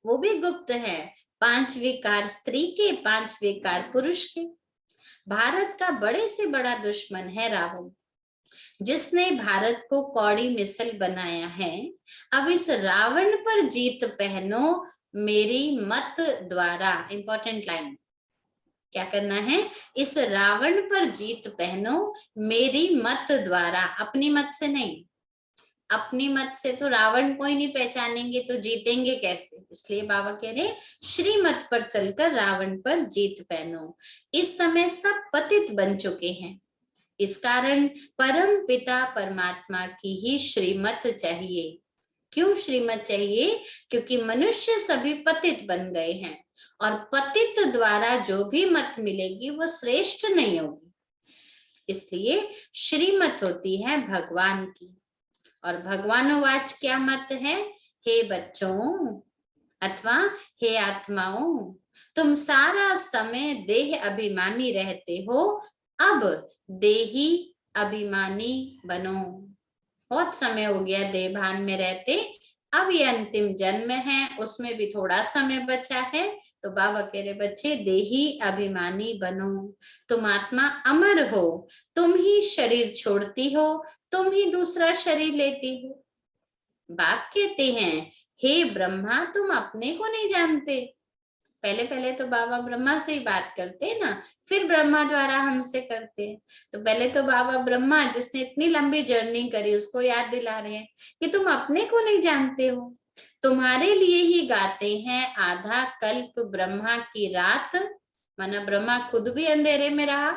वो भी गुप्त है। 5 विकार स्त्री के, 5 विकार पुरुष के। भारत का बड़े से बड़ा दुश्मन है रावण, जिसने भारत को कौड़ी मिसल बनाया है। अब इस रावण पर जीत पहनो मेरी मत द्वारा। इंपॉर्टेंट लाइन, क्या करना है? इस रावण पर जीत पहनो मेरी मत द्वारा। अपनी मत से नहीं, अपनी मत से तो रावण को ही नहीं पहचानेंगे तो जीतेंगे कैसे। इसलिए बाबा कह रहे श्रीमत पर चलकर रावण पर जीत पहनो। इस समय सब पतित बन चुके हैं, इस कारण परम पिता परमात्मा की ही श्रीमत चाहिए। क्यों श्रीमत चाहिए? क्योंकि मनुष्य सभी पतित बन गए हैं और पतित द्वारा जो भी मत मिलेगी वो श्रेष्ठ नहीं होगी। इसलिए श्रीमत होती है भगवान की। और भगवानोवाच क्या मत है? हे बच्चों अथवा हे आत्माओं, तुम सारा समय देह अभिमानी रहते हो, अब देही अभिमानी बनो। बहुत समय हो गया देहभान में रहते, अब ये अंतिम जन्म है, उसमें भी थोड़ा समय बचा है। तो बाबा कह रहे बच्चे देही अभिमानी बनो। तुम आत्मा अमर हो, तुम ही शरीर छोड़ती हो, तुम ही दूसरा शरीर लेती हो। बाप कहते हैं हे ब्रह्मा, तुम अपने को नहीं जानते। पहले पहले तो बाबा ब्रह्मा से ही बात करते हैं ना, फिर ब्रह्मा द्वारा हमसे करते हैं। तो पहले तो बाबा ब्रह्मा जिसने इतनी लंबी जर्नी करी उसको याद दिला रहे हैं कि तुम अपने को नहीं जानते हो। तुम्हारे लिए ही गाते हैं आधा कल्प ब्रह्मा की रात। माना ब्रह्मा खुद भी अंधेरे में रहा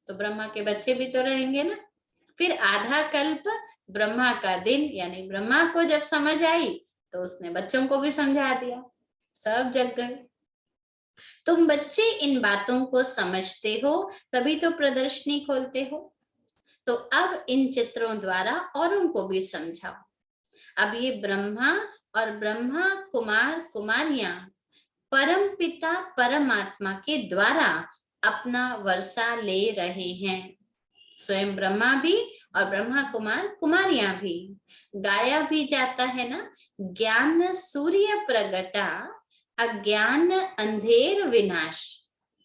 तो ब्रह्मा के बच्चे भी तो रहेंगे ना। फिर आधा कल्प ब्रह्मा का दिन, यानी ब्रह्मा को जब समझ आई तो उसने बच्चों को भी समझा दिया, सब जग गए। तुम बच्चे इन बातों को समझते हो तभी तो प्रदर्शनी खोलते हो। तो अब इन चित्रों द्वारा औरों को भी समझाओ। अब ये ब्रह्मा और ब्रह्मा कुमार कुमारियां परम पिता परमात्मा के द्वारा अपना वर्षा ले रहे हैं। स्वयं ब्रह्मा भी और ब्रह्मा कुमार कुमारियां भी। गाया भी जाता है ना, ज्ञान सूर्य प्रगटा अज्ञान अंधेर विनाश।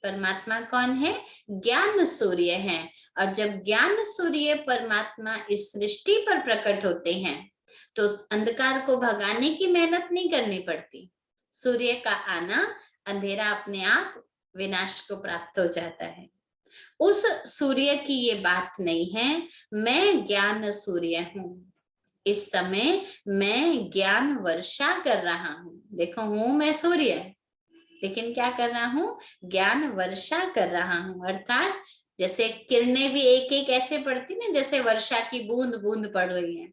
परमात्मा कौन है? ज्ञान सूर्य है। और जब ज्ञान सूर्य परमात्मा इस सृष्टि पर प्रकट होते हैं तो अंधकार को भगाने की मेहनत नहीं करनी पड़ती। सूर्य का आना, अंधेरा अपने आप विनाश को प्राप्त हो जाता है। उस सूर्य की ये बात नहीं है, मैं ज्ञान सूर्य हूं। इस समय मैं ज्ञान वर्षा कर रहा हूं। देखो, हूं मैं सूर्य, लेकिन क्या कर रहा हूं? ज्ञान वर्षा कर रहा हूं। अर्थात जैसे किरणें भी एक एक ऐसे पड़ती ना, जैसे वर्षा की बूंद बूंद पड़ रही है।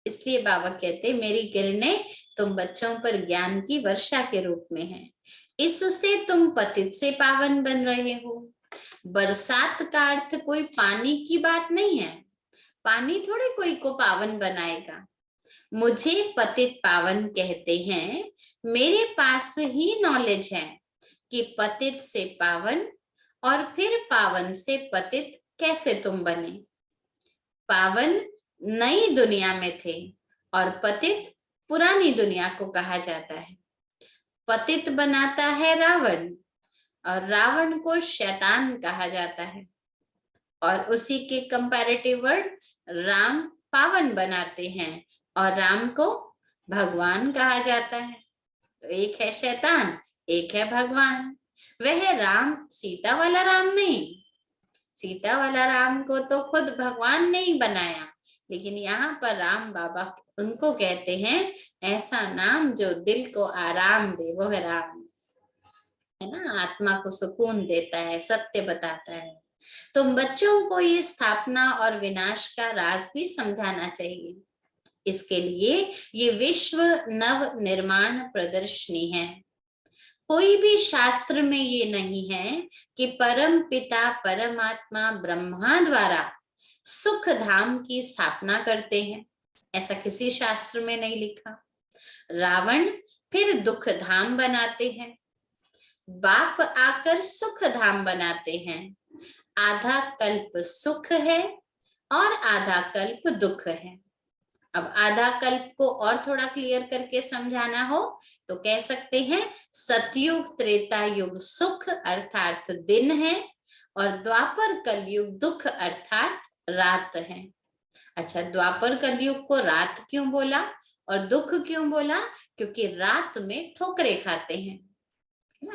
इसलिए बाबा कहते मेरी किरणें तुम बच्चों पर ज्ञान की वर्षा के रूप में है। इससे तुम पतित से पावन बन रहे हो। बरसात का अर्थ कोई पानी की बात नहीं है। पानी थोड़े कोई को पावन बनाएगा। मुझे पतित पावन कहते हैं। मेरे पास ही नॉलेज है कि पतित से पावन और फिर पावन से पतित कैसे तुम बने। पावन नई दुनिया में थे और पतित पुरानी दुनिया को कहा जाता है। पतित बनाता है रावण और रावण को शैतान कहा जाता है। और उसी के कंपैरेटिव वर्ड राम पावन बनाते हैं और राम को भगवान कहा जाता है। तो एक है शैतान, एक है भगवान। वह राम सीता वाला राम नहीं। सीता वाला राम को तो खुद भगवान ने ही बनाया, लेकिन यहाँ पर राम बाबा उनको कहते हैं ऐसा नाम जो दिल को आराम दे, वो है राम, है ना, आत्मा को सुकून देता है, सत्य बताता है। तो बच्चों को ये स्थापना और विनाश का राज भी समझाना चाहिए। इसके लिए ये विश्व नव निर्माण प्रदर्शनी है। कोई भी शास्त्र में ये नहीं है कि परम पिता परमात्मा ब्रह्मा द्वारा सुख धाम की स्थापना करते हैं। ऐसा किसी शास्त्र में नहीं लिखा। रावण फिर दुख धाम बनाते हैं। बाप आकर सुख धाम बनाते हैं। आधा कल्प सुख है और आधा कल्प दुख है। अब आधा कल्प को और थोड़ा क्लियर करके समझाना हो तो कह सकते हैं सतयुग त्रेता युग सुख अर्थात दिन है और द्वापर कलयुग दुख अर्थात रात है। अच्छा, द्वापर कलयुग को रात क्यों बोला और दुख क्यों बोला? क्योंकि रात में ठोकरे खाते हैं।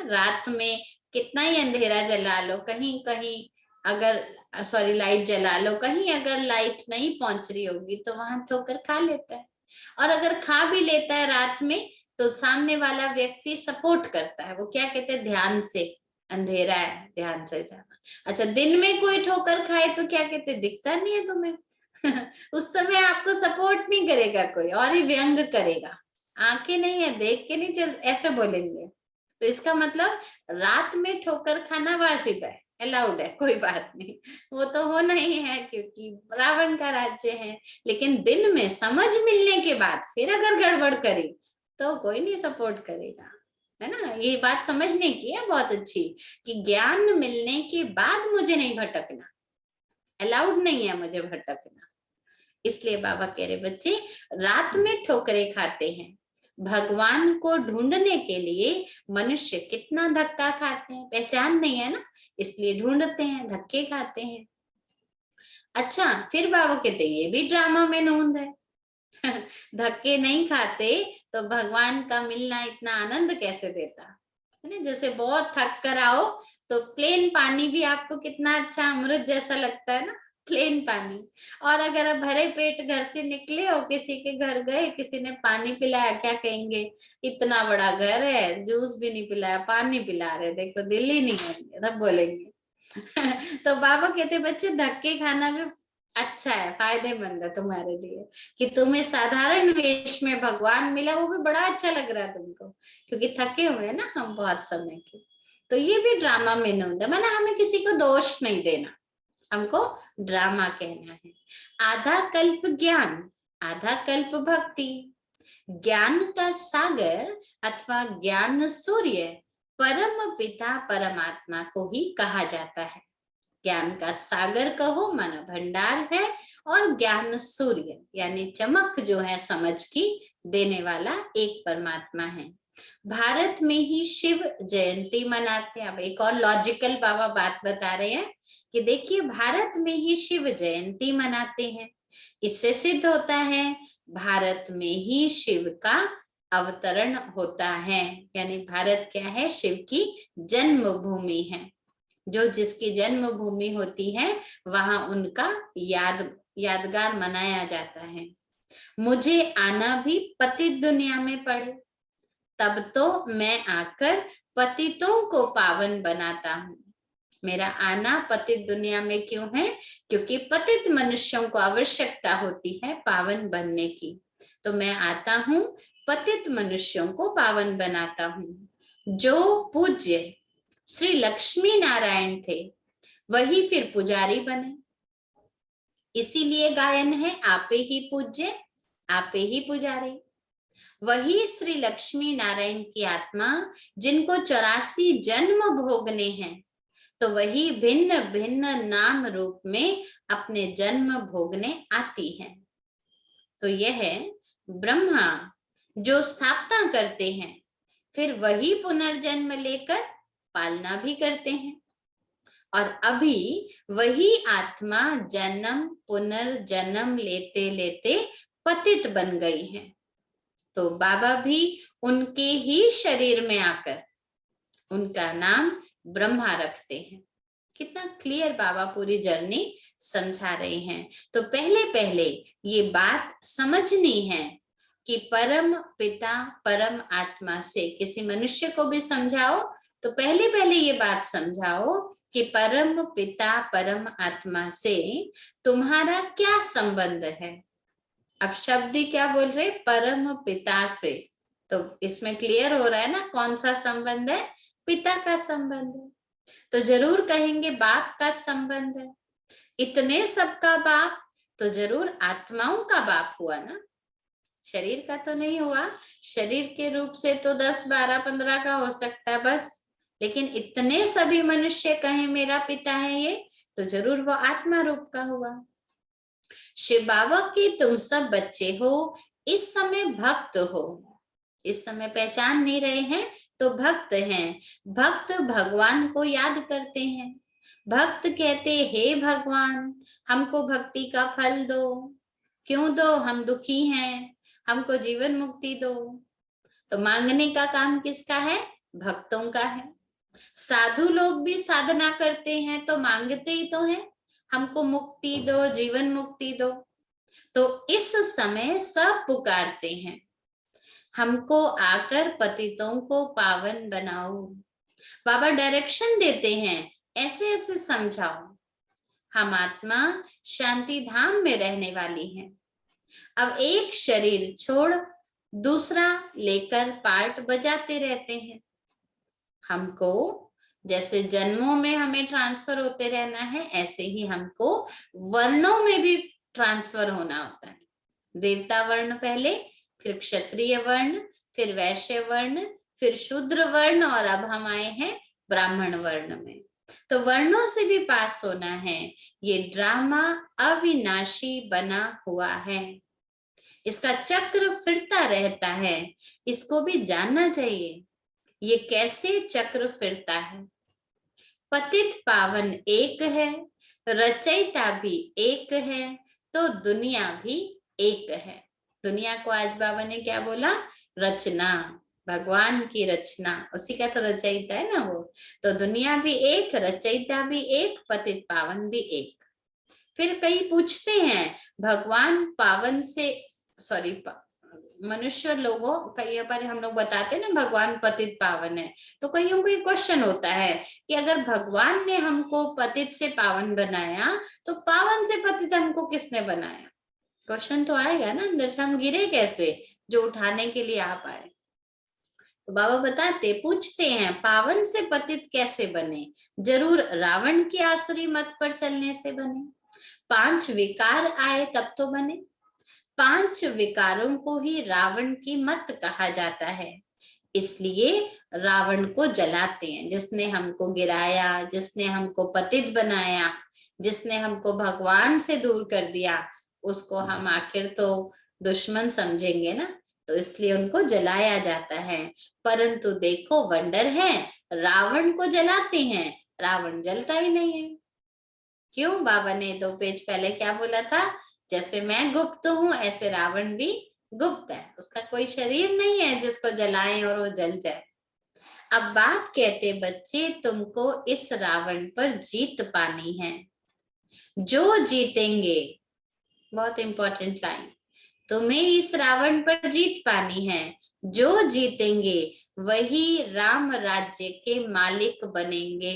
रात में कितना ही अंधेरा जला लो, कहीं कहीं अगर लाइट जला लो, कहीं अगर लाइट नहीं पहुंच रही होगी तो वहां ठोकर खा लेता है। और अगर खा भी लेता है रात में तो सामने वाला व्यक्ति सपोर्ट करता है। वो क्या कहते हैं? ध्यान से, अंधेरा है, ध्यान से जाना। अच्छा, दिन में कोई ठोकर खाए तो क्या कहते हैं? दिखता नहीं है तुम्हें उस समय आपको सपोर्ट नहीं करेगा कोई, और ही व्यंग करेगा। आंखें नहीं है, देख के नहीं चल, ऐसे बोलेंगे। तो इसका मतलब रात में ठोकर खाना वाजिब है, अलाउड है, कोई बात नहीं, वो तो होना ही है क्योंकि रावण का राज्य है। लेकिन दिन में समझ मिलने के बाद फिर अगर गड़बड़ करी तो कोई नहीं सपोर्ट करेगा, है ना। ये बात समझने की है बहुत अच्छी कि ज्ञान मिलने के बाद मुझे नहीं भटकना, अलाउड नहीं है मुझे भटकना। इसलिए बाबा कह रहे बच्चे रात में ठोकरे खाते हैं। भगवान को ढूंढने के लिए मनुष्य कितना धक्का खाते हैं, पहचान नहीं है ना, इसलिए ढूंढते हैं, धक्के खाते हैं। अच्छा, फिर बाबा कहते ये भी ड्रामा में नूंद है धक्के नहीं खाते तो भगवान का मिलना इतना आनंद कैसे देता, है ना। जैसे बहुत थक कर आओ तो प्लेन पानी भी आपको कितना अच्छा अमृत जैसा लगता है ना, प्लेन पानी। और अगर आप भरे पेट घर से निकले हो, किसी के घर गए, किसी ने पानी पिलाया, क्या कहेंगे? इतना बड़ा घर है, जूस भी नहीं पिलाया, पानी पिला रहे, देखो दिल ही नहीं है, तब बोलेंगे तो बाबा कहते बच्चे धक्के खाना भी अच्छा है, फायदेमंद है तुम्हारे लिए कि तुम्हें साधारण वेश में भगवान मिला, वो भी बड़ा अच्छा लग रहा है तुमको, क्योंकि थके हुए हैं ना हम बहुत समय के। तो ये भी ड्रामा में नूंद है, माना हमें किसी को दोष नहीं देना, हमको ड्रामा कहना है। आधा कल्प ज्ञान, आधा कल्प भक्ति। ज्ञान का सागर अथवा ज्ञान सूर्य परम पिता परमात्मा को ही कहा जाता है। ज्ञान का सागर कहो माना भंडार है, और ज्ञान सूर्य यानी चमक जो है समझ की देने वाला एक परमात्मा है। भारत में ही शिव जयंती मनाते हैं। अब एक और लॉजिकल बाबा बात बता रहे हैं कि देखिए, भारत में ही शिव जयंती मनाते हैं, इससे सिद्ध होता है भारत में ही शिव का अवतरण होता है। यानी भारत क्या है, शिव की जन्मभूमि है। जो जिसकी जन्मभूमि होती है वहां उनका यादगार मनाया जाता है। मुझे आना भी पतित दुनिया में पड़े, तब तो मैं आकर पतितों को पावन बनाता हूँ। मेरा आना पतित दुनिया में क्यों है? क्योंकि पतित मनुष्यों को आवश्यकता होती है पावन बनने की, तो मैं आता हूँ पतित मनुष्यों को पावन बनाता हूँ। जो पूज्य श्री लक्ष्मी नारायण थे वही फिर पुजारी बने, इसीलिए गायन है आपे ही पूज्य आपे ही पुजारी। वही श्री लक्ष्मी नारायण की आत्मा जिनको 84 जन्म भोगने हैं, तो वही भिन्न भिन्न नाम रूप में अपने जन्म भोगने आती है। तो यह ब्रह्मा जो स्थापना करते हैं, फिर वही पुनर्जन्म लेकर पालना भी करते हैं, और अभी वही आत्मा जन्म पुनर्जन्म लेते लेते पतित बन गई है। तो बाबा भी उनके ही शरीर में आकर उनका नाम ब्रह्मा रखते हैं। कितना क्लियर बाबा पूरी जर्नी समझा रहे हैं। तो पहले पहले ये बात समझनी है कि परम पिता परम आत्मा से किसी मनुष्य को भी समझाओ तो पहले पहले ये बात समझाओ कि परम पिता परम आत्मा से तुम्हारा क्या संबंध है। अब शब्द ही क्या बोल रहे, परम पिता से, तो इसमें क्लियर हो रहा है ना कौन सा संबंध है, पिता का संबंध है। तो जरूर कहेंगे बाप का संबंध है, इतने सबका बाप तो जरूर आत्माओं का बाप हुआ ना, शरीर का तो नहीं हुआ। शरीर के रूप से तो 10 12 15 का हो सकता है बस, लेकिन इतने सभी मनुष्य कहें मेरा पिता है ये, तो जरूर वो आत्मा रूप का हुआ। शिव बाबा की तुम सब बच्चे हो, इस समय भक्त हो, इस समय पहचान नहीं रहे हैं तो भक्त हैं। भक्त भगवान को याद करते हैं। भक्त कहते हे भगवान हमको भक्ति का फल दो, क्यों दो, हम दुखी हैं, हमको जीवन मुक्ति दो। तो मांगने का काम किसका है, भक्तों का है। साधु लोग भी साधना करते हैं तो मांगते ही तो हैं, हमको मुक्ति दो, जीवन मुक्ति दो। तो इस समय सब पुकारते हैं हमको आकर पतितों को पावन बनाओ। बाबा डायरेक्शन देते हैं ऐसे ऐसे समझाओ। हम आत्मा शांति धाम में रहने वाली हैं, अब एक शरीर छोड़ दूसरा लेकर पार्ट बजाते रहते हैं। हमको जैसे जन्मों में हमें ट्रांसफर होते रहना है, ऐसे ही हमको वर्णों में भी ट्रांसफर होना होता है। देवता वर्ण पहले, फिर क्षत्रिय वर्ण, फिर वैश्य वर्ण, फिर शूद्र वर्ण, और अब हम आए हैं ब्राह्मण वर्ण में। तो वर्णों से भी पास होना है। ये ड्रामा अविनाशी बना हुआ है, इसका चक्र फिरता रहता है, इसको भी जानना चाहिए ये कैसे चक्र फिरता है। पतित पावन एक है, रचयिता भी एक है, तो दुनिया भी एक है। दुनिया को आज बाबा ने क्या बोला, रचना, भगवान की रचना, उसी का तो रचयिता है ना वो। तो दुनिया भी एक, रचयिता भी एक, पतित पावन भी एक। फिर कई पूछते हैं भगवान पावन से, सॉरी मनुष्य लोगों, कई बार हम लोग बताते हैं ना भगवान पतित पावन है, तो कईयों को ये क्वेश्चन होता है कि अगर भगवान ने हमको पतित से पावन बनाया तो पावन से पतित हमको किसने बनाया। क्वेश्चन तो आएगा ना अंदर से, हम गिरे कैसे जो उठाने के लिए आप आए। तो बाबा बताते, पूछते हैं पावन से पतित कैसे बने, जरूर रावण की आसुरी मत पर चलने से बने। 5 विकार आए तब तो बने। 5 विकारों को ही रावण की मत कहा जाता है, इसलिए रावण को जलाते हैं। जिसने हमको गिराया, जिसने हमको पतित बनाया, जिसने हमको भगवान से दूर कर दिया, उसको हम आखिर तो दुश्मन समझेंगे ना, तो इसलिए उनको जलाया जाता है। परंतु देखो वंडर है, रावण को जलाते हैं, रावण जलता ही नहीं है। क्यों? बाबा ने 2 पेज पहले क्या बोला था? जैसे मैं गुप्त हूं ऐसे रावण भी गुप्त है, उसका कोई शरीर नहीं है जिसको जलाएं और वो जल जाए। अब बाप कहते बच्चे तुमको इस रावण पर जीत पानी है। जो जीतेंगे, बहुत इंपॉर्टेंट लाइन, तुम्हें इस रावण पर जीत पानी है। जो जीतेंगे वही राम राज्य के मालिक बनेंगे।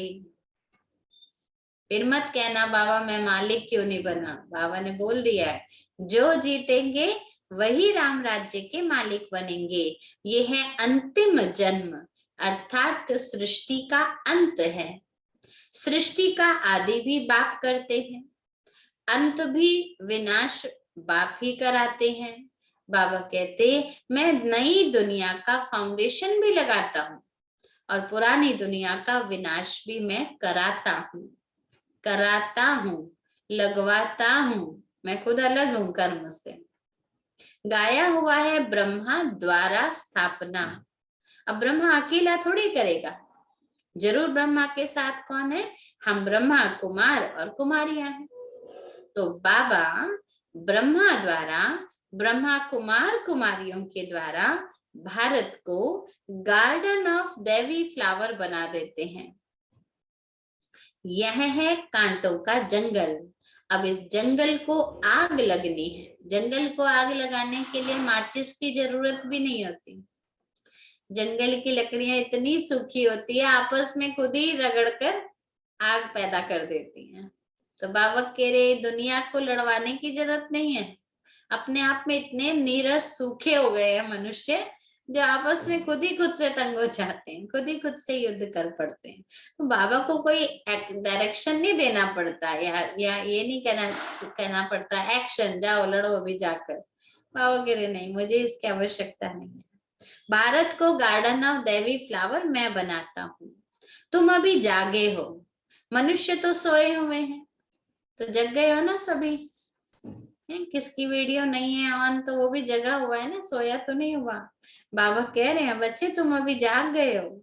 फिर मत कहना बाबा मैं मालिक क्यों नहीं बना, बाबा ने बोल दिया है जो जीतेंगे वही राम राज्य के मालिक बनेंगे। ये है अंतिम जन्म, अर्थात सृष्टि का अंत है। सृष्टि का आदि भी बाप करते हैं, अंत भी विनाश बाप ही कराते हैं। बाबा कहते मैं नई दुनिया का फाउंडेशन भी लगाता हूँ और पुरानी दुनिया का विनाश भी मैं कराता हूँ, लगवाता हूँ। मैं खुद अलग हूँ कर्म से। गाया हुआ है ब्रह्मा द्वारा स्थापना। अब ब्रह्मा अकेला थोड़ी करेगा, जरूर ब्रह्मा के साथ कौन है? हम ब्रह्मा कुमार और कुमारियां हैं। तो बाबा ब्रह्मा द्वारा, ब्रह्मा कुमार कुमारियों के द्वारा भारत को गार्डन ऑफ देवी फ्लावर बना देते हैं। यह है कांटों का जंगल। अब इस जंगल को आग लगनी है। जंगल को आग लगाने के लिए माचिस की जरूरत भी नहीं होती। जंगल की लकड़ियां इतनी सूखी होती है, आपस में खुद ही रगड़कर आग पैदा कर देती हैं। तो बाबा कह रहे दुनिया को लड़वाने की जरूरत नहीं है। अपने आप में इतने नीरस सूखे हो गए हैं मनुष्य, जो आपस में खुद ही खुद से तंग हो जाते हैं, खुद ही खुद से युद्ध कर पड़ते हैं। तो बाबा को कोई डायरेक्शन नहीं देना पड़ता, या ये नहीं कहना पड़ता एक्शन जाओ लड़ो अभी जाकर। बाबा कह रहे नहीं, मुझे इसकी आवश्यकता नहीं है। भारत को गार्डन ऑफ देवी फ्लावर मैं बनाता हूँ। तुम अभी जागे हो, मनुष्य तो सोए हुए हैं। तो जग गए हो ना सभी? किसकी वीडियो नहीं है ऑन तो वो भी जगा हुआ है ना, सोया तो नहीं हुआ। बाबा कह रहे हैं बच्चे तुम अभी जाग गए हो,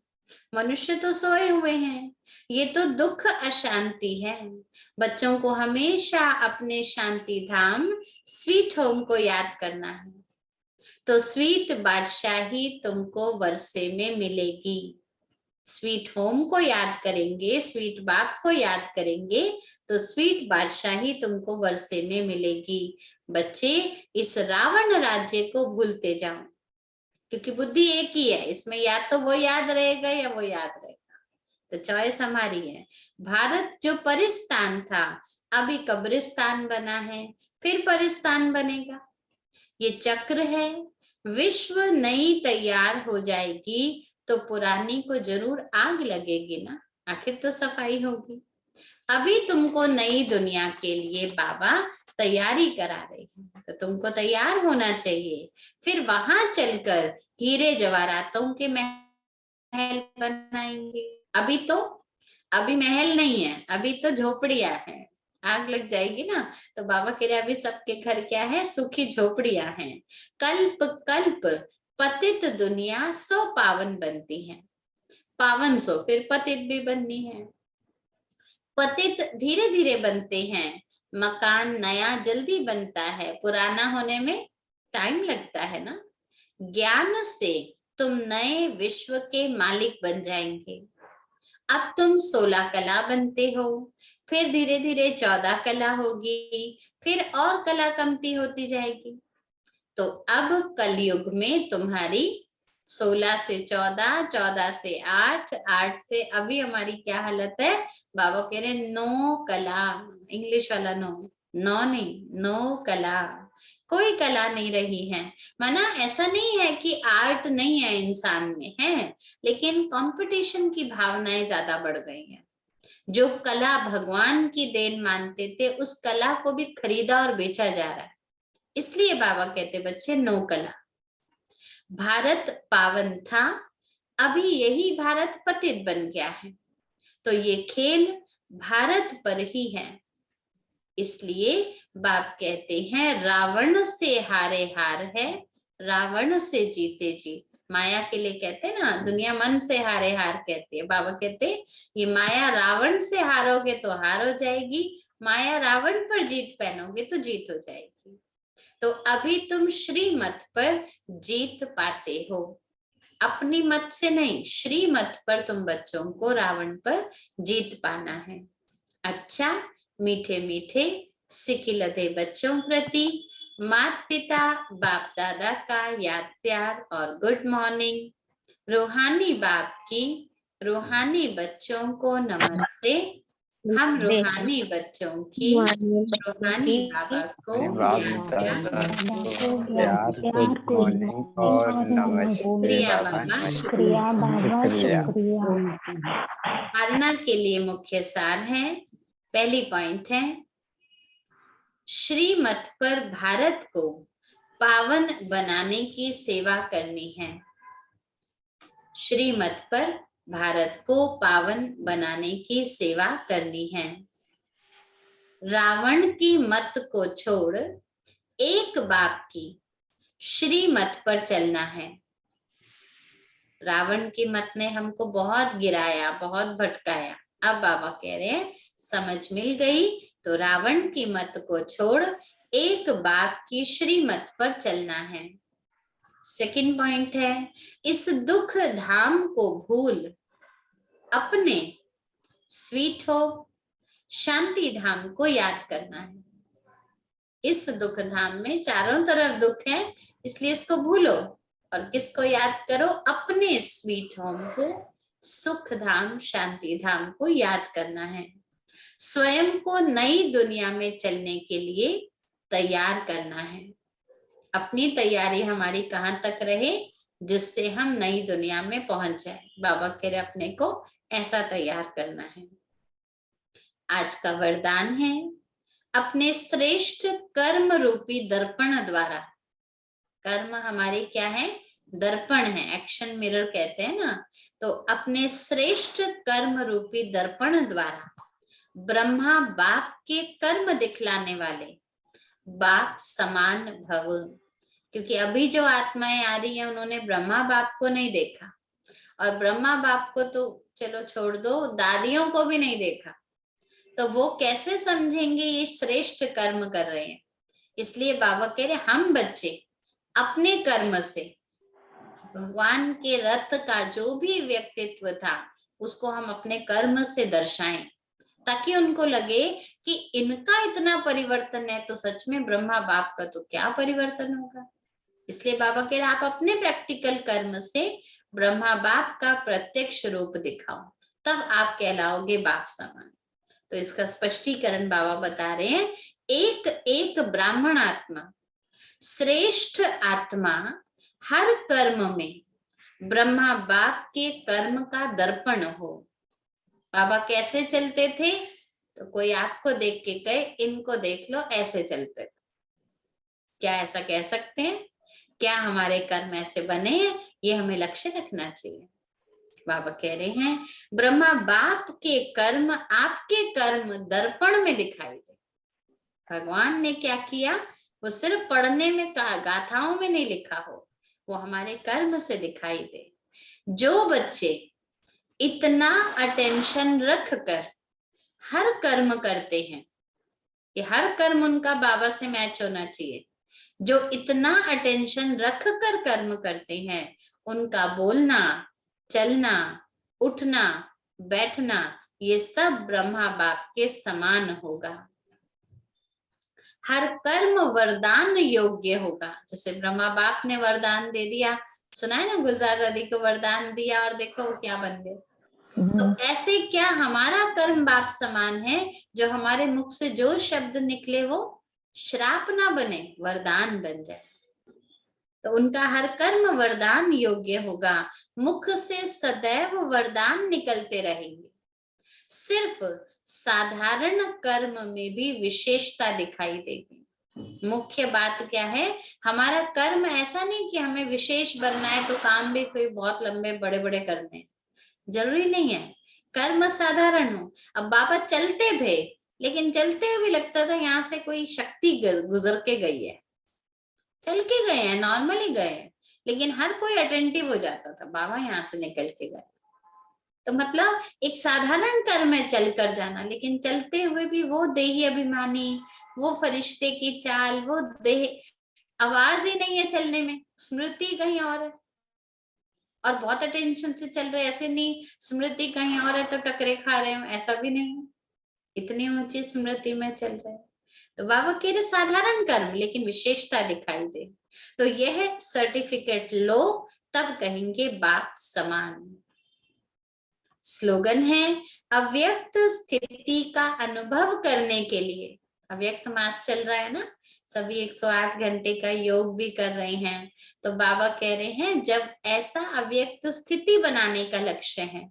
मनुष्य तो सोए हुए हैं। ये तो दुख अशांति है। बच्चों को हमेशा अपने शांति धाम स्वीट होम को याद करना है। तो स्वीट बादशाही तुमको वर्षे में मिलेगी। स्वीट होम को याद करेंगे, स्वीट बाप को याद करेंगे तो स्वीट बादशाही तुमको वर्षे में मिलेगी। बच्चे इस रावण राज्य को भूलते जाओ, क्योंकि बुद्धि एक ही है, इसमें या तो वो याद रहेगा या वो याद रहेगा। तो चॉइस हमारी है। भारत जो परिस्तान था अभी कब्रिस्तान बना है, फिर परिस्तान बनेगा। ये चक्र है। विश्व नई तैयार हो जाएगी तो पुरानी को जरूर आग लगेगी ना, आखिर तो सफाई होगी। अभी तुमको नई दुनिया के लिए बाबा तैयारी करा रहे हैं, तो तुमको तैयार होना चाहिए। फिर वहां चलकर हीरे जवाहरातों के महल बनाएंगे। अभी महल नहीं है, अभी तो झोपड़ियां हैं। आग लग जाएगी ना, तो बाबा कह रहे अभी सबके घर क्या है? सूखी झोपड़ियां हैं। कल्प कल्प पतित दुनिया सो पावन बनती है। पावन सो फिर पतित भी बननी है। पतित धीरे धीरे बनते हैं। मकान नया जल्दी बनता है, पुराना होने में टाइम लगता है ना। ज्ञान से तुम नए विश्व के मालिक बन जाएंगे। अब तुम 16 कला बनते हो, फिर धीरे धीरे 14 कला होगी, फिर और कला कमती होती जाएगी। तो अब कलयुग में तुम्हारी 16 से 14, 14 से 8, 8 से अभी हमारी क्या हालत है? बाबा कह रहे 9 कला। इंग्लिश वाला नो नहीं, 9 कला। कोई कला नहीं रही है। माना ऐसा नहीं है कि आर्ट नहीं है इंसान में, है, लेकिन कंपटीशन की भावनाएं ज्यादा बढ़ गई हैं। जो कला भगवान की देन मानते थे उस कला को भी खरीदा और बेचा जा रहा है। इसलिए बाबा कहते बच्चे नो कला। भारत पावन था, अभी यही भारत पतित बन गया है, तो ये खेल भारत पर ही है। इसलिए बाप कहते हैं रावण से हारे हार है, रावण से जीते जीत। माया के लिए कहते हैं ना, दुनिया मन से हारे हार कहती है, बाबा कहते ये माया रावण से हारोगे तो हार हो जाएगी, माया रावण पर जीत पहनोगे तो जीत हो जाएगी। तो अभी तुम श्रीमत पर जीत पाते हो, अपनी मत से नहीं, श्रीमत पर तुम बच्चों को रावण पर जीत पाना है। अच्छा, मीठे मीठे सिकिलधे बच्चों प्रति माता पिता बाप दादा का याद प्यार और गुड मॉर्निंग। रूहानी बाप की रूहानी बच्चों को नमस्ते। हम रूहानी बच्चों की रूहानी बाबा को याद प्यार गुड मॉर्निंग और नमस्ते बाबा, शुक्रिया। धारणा के लिए मुख्य सार है, पहली पॉइंट है श्रीमत पर भारत को पावन बनाने की सेवा करनी है। श्रीमत पर भारत को पावन बनाने की सेवा करनी है। रावण की मत को छोड़ एक बाप की श्रीमत पर चलना है। रावण की मत ने हमको बहुत गिराया, बहुत भटकाया। अब बाबा कह रहे हैं समझ मिल गई तो रावण की मत को छोड़ एक बाप की श्रीमत पर चलना है। सेकंड पॉइंट है इस दुख धाम को भूल अपने स्वीट हो शांति धाम को याद करना है। इस दुख धाम में चारों तरफ दुख है, इसलिए इसको भूलो और किसको याद करो, अपने स्वीट होम को, सुख धाम शांति धाम को याद करना है। स्वयं को नई दुनिया में चलने के लिए तैयार करना है। अपनी तैयारी हमारी कहाँ तक रहे, जिससे हम नई दुनिया में पहुंच जाए। बाबा कह रहे अपने को ऐसा तैयार करना है। आज का वरदान है अपने श्रेष्ठ कर्म रूपी दर्पण द्वारा। कर्म हमारे क्या है, दर्पण है, एक्शन मिरर कहते हैं ना। तो अपने श्रेष्ठ कर्म रूपी दर्पण द्वारा ब्रह्मा बाप के कर्म दिखलाने वाले बाप समान भव। क्योंकि अभी जो आत्माएं आ रही हैं उन्होंने ब्रह्मा बाप को नहीं देखा, और ब्रह्मा बाप को तो चलो छोड़ दो, दादियों को भी नहीं देखा, तो वो कैसे समझेंगे ये श्रेष्ठ कर्म कर रहे हैं। इसलिए बाबा कह रहे हम बच्चे अपने कर्म से भगवान के रथ का जो भी व्यक्तित्व था उसको हम अपने कर्म से दर्शाएं, ताकि उनको लगे कि इनका इतना परिवर्तन है तो सच में ब्रह्मा बाप का तो क्या परिवर्तन होगा। इसलिए बाबा कह रहे आप अपने प्रैक्टिकल कर्म से ब्रह्मा बाप का प्रत्यक्ष रूप दिखाओ, तब आप कहलाओगे बाप समान। तो इसका स्पष्टीकरण बाबा बता रहे हैं, एक एक ब्राह्मण आत्मा, श्रेष्ठ आत्मा हर कर्म में ब्रह्मा बाप के कर्म का दर्पण हो। बाबा कैसे चलते थे, तो कोई आपको देख के कहे इनको देख लो ऐसे चलते थे, क्या ऐसा कह सकते हैं? क्या हमारे कर्म ऐसे बने हैं? ये हमें लक्ष्य रखना चाहिए। बाबा कह रहे हैं ब्रह्मा बाप के कर्म आपके कर्म दर्पण में दिखाई दे। भगवान ने क्या किया, वो सिर्फ पढ़ने में कहा, गाथाओं में नहीं लिखा हो, वो हमारे कर्म से दिखाई दे। जो बच्चे इतना अटेंशन रख कर हर कर्म करते हैं कि हर कर्म उनका बाबा से मैच होना चाहिए, जो इतना अटेंशन रख कर कर्म करते हैं उनका बोलना, चलना, उठना, बैठना ये सब ब्रह्मा बाप के समान होगा। हर कर्म वरदान योग्य होगा। जैसे ब्रह्मा बाप ने वरदान दे दिया, सुना है ना, गुलजार दादी को वरदान दिया और देखो वो क्या बन गए। तो ऐसे क्या हमारा कर्म बाप समान है, जो हमारे मुख से जो शब्द निकले वो श्राप ना बने, वरदान बन जाए। तो उनका हर कर्म वरदान योग्य होगा। मुख से सदैव वरदान निकलते रहेंगे। सिर्फ साधारण कर्म में भी विशेषता दिखाई देगी। मुख्य बात क्या है, हमारा कर्म ऐसा नहीं कि हमें विशेष बनना है तो काम भी कोई बहुत लंबे बड़े बड़े करने हैं, जरूरी नहीं है। कर्म साधारण हो। अब बाबा चलते थे, लेकिन चलते हुए लगता था यहाँ से कोई शक्ति गुजर के गई है, चल के गए हैं, नॉर्मली गए, लेकिन हर कोई अटेंटिव हो जाता था, बाबा यहाँ से निकल के गए। तो मतलब एक साधारण कर्म है चल कर जाना, लेकिन चलते हुए भी वो देही अभिमानी, वो फरिश्ते की चाल, वो देह, आवाज ही नहीं है चलने में, स्मृति कहीं और है, और बहुत अटेंशन से चल रहे, ऐसे नहीं स्मृति कहीं और है तो टकरे खा रहे हैं, ऐसा भी नहीं, इतनी ऊंची स्मृति में चल रहे हैं। तो बाबा कह रहे साधारण कर्म लेकिन विशेषता दिखाई दे, तो यह सर्टिफिकेट लो, तब कहेंगे बाप समान। स्लोगन है, अव्यक्त स्थिति का अनुभव करने के लिए, अव्यक्त मास चल रहा है ना, सभी 108 घंटे का योग भी कर रहे हैं, तो बाबा कह रहे हैं जब ऐसा अव्यक्त स्थिति बनाने का लक्ष्य है,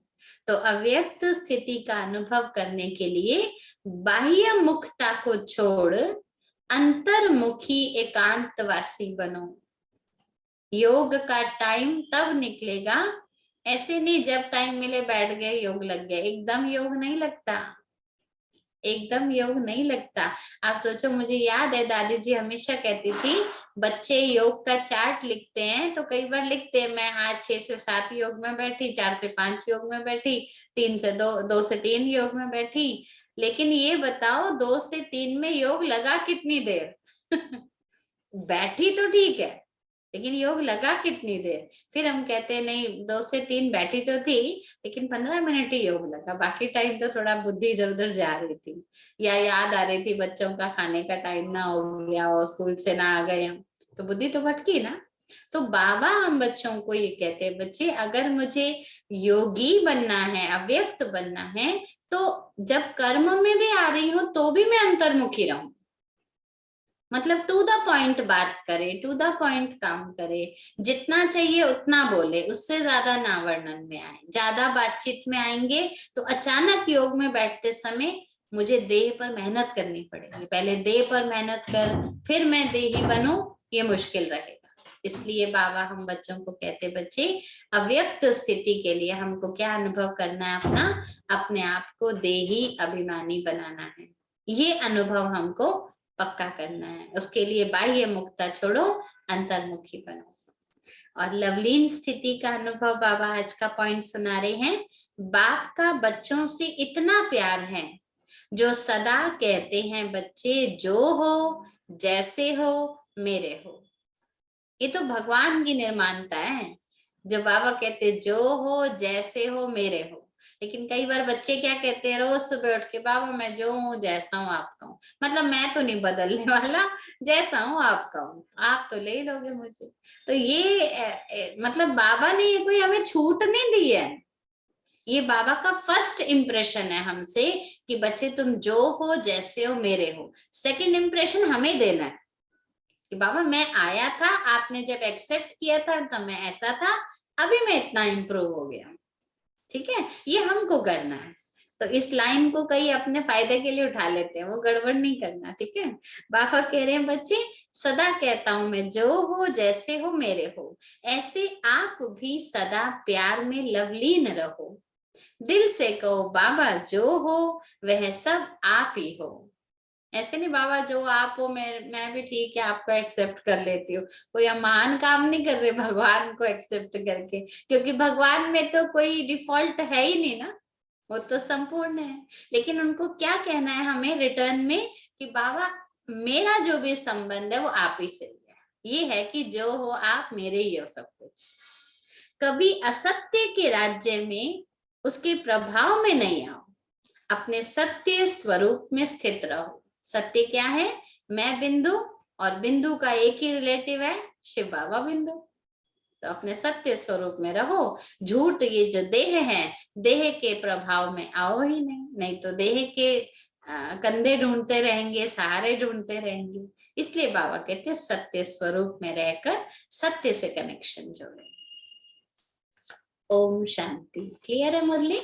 तो अव्यक्त स्थिति का अनुभव करने के लिए बाह्य मुखता को छोड़ अंतर्मुखी एकांतवासी बनो। योग का टाइम तब निकलेगा, ऐसे नहीं जब टाइम मिले बैठ गए योग लग गया, एकदम योग नहीं लगता, एकदम योग नहीं लगता। आप सोचो, मुझे याद है दादी जी हमेशा कहती थी, बच्चे योग का चार्ट लिखते हैं तो कई बार लिखते हैं मैं आज 6 से 7 योग में बैठी, 4 से 5 योग में बैठी, 3 से 2, 2 से 3 योग में बैठी, लेकिन ये बताओ 2 से 3 में योग लगा कितनी देर बैठी तो ठीक है, लेकिन योग लगा कितनी देर। फिर हम कहते हैं नहीं 2 से 3 बैठी तो थी, लेकिन 15 मिनट ही योग लगा, बाकी टाइम तो थोड़ा बुद्धि इधर उधर जा रही थी, या याद आ रही थी बच्चों का खाने का टाइम ना हो गया और स्कूल से ना आ गए हम, तो बुद्धि तो भटकी ना। तो बाबा हम बच्चों को ये कहते हैं, बच्चे अगर मुझे योगी बनना है, अव्यक्त बनना है, तो जब कर्म में भी आ रही हूं तो भी मैं अंतर्मुखी रहूं, मतलब टू द पॉइंट बात करे, टू द पॉइंट काम करे, जितना चाहिए उतना बोले, उससे ज्यादा ना वर्णन में आए। ज्यादा बातचीत में आएंगे तो अचानक योग में बैठते समय मुझे देह पर मेहनत करनी पड़ेगी, पहले देह पर मेहनत कर फिर मैं देही बनूं, ये मुश्किल रहेगा। इसलिए बाबा हम बच्चों को कहते, बच्चे अव्यक्त स्थिति के लिए हमको क्या अनुभव करना है, अपना अपने आप को देही अभिमानी बनाना है, ये अनुभव हमको पक्का करना है। उसके लिए बाह्य मुक्ता छोड़ो, अंतर्मुखी बनो। और लवलीन स्थिति का अनुभव बाबा आज का पॉइंट सुना रहे हैं, बाप का बच्चों से इतना प्यार है जो सदा कहते हैं बच्चे जो हो जैसे हो मेरे हो। ये तो भगवान की निर्माणता है, जो बाबा कहते जो हो जैसे हो मेरे हो। लेकिन कई बार बच्चे क्या कहते हैं, रोज सुबह उठ के बाबा मैं जो हूँ जैसा हूँ आपका हूँ, मतलब मैं तो नहीं बदलने वाला, जैसा हूँ आपका हूँ, आप तो ले लोगे मुझे। तो ये मतलब बाबा ने ये कोई हमें छूट नहीं दी है, ये बाबा का फर्स्ट इंप्रेशन है हमसे कि बच्चे तुम जो हो जैसे हो मेरे हो। सेकंड इंप्रेशन हमें देना है कि बाबा मैं आया था, आपने जब एक्सेप्ट किया था तब मैं ऐसा था, अभी मैं इतना इम्प्रूव हो गया, ठीक है, ये हमको करना है। तो इस लाइन को कई अपने फायदे के लिए उठा लेते हैं, वो गड़बड़ नहीं करना, ठीक है। बाबा कह रहे हैं बच्चे सदा कहता हूं मैं जो हो जैसे हो मेरे हो, ऐसे आप भी सदा प्यार में लवलीन रहो, दिल से कहो बाबा जो हो वह सब आप ही हो। ऐसे नहीं बाबा जो आप हो मैं भी ठीक है आपको एक्सेप्ट कर लेती हूँ, कोई हम महान काम नहीं कर रहे भगवान को एक्सेप्ट करके, क्योंकि भगवान में तो कोई डिफॉल्ट है ही नहीं ना, वो तो संपूर्ण है। लेकिन उनको क्या कहना है हमें रिटर्न में कि बाबा मेरा जो भी संबंध है वो आप ही से है, ये है कि जो हो आप मेरे ही हो सब कुछ। कभी असत्य के राज्य में उसके प्रभाव में नहीं आओ, अपने सत्य स्वरूप में स्थित रहो। सत्य क्या है, मैं बिंदु, और बिंदु का एक ही रिलेटिव है शिव बाबा बिंदु। तो अपने सत्य स्वरूप में रहो, झूठ ये जो देह है, देह के प्रभाव में आओ ही नहीं, नहीं तो देह के कंधे ढूंढते रहेंगे, सहारे ढूंढते रहेंगे। इसलिए बाबा कहते हैं सत्य स्वरूप में रहकर सत्य से कनेक्शन जोड़े। ओम शांति। क्लियर है मुरली?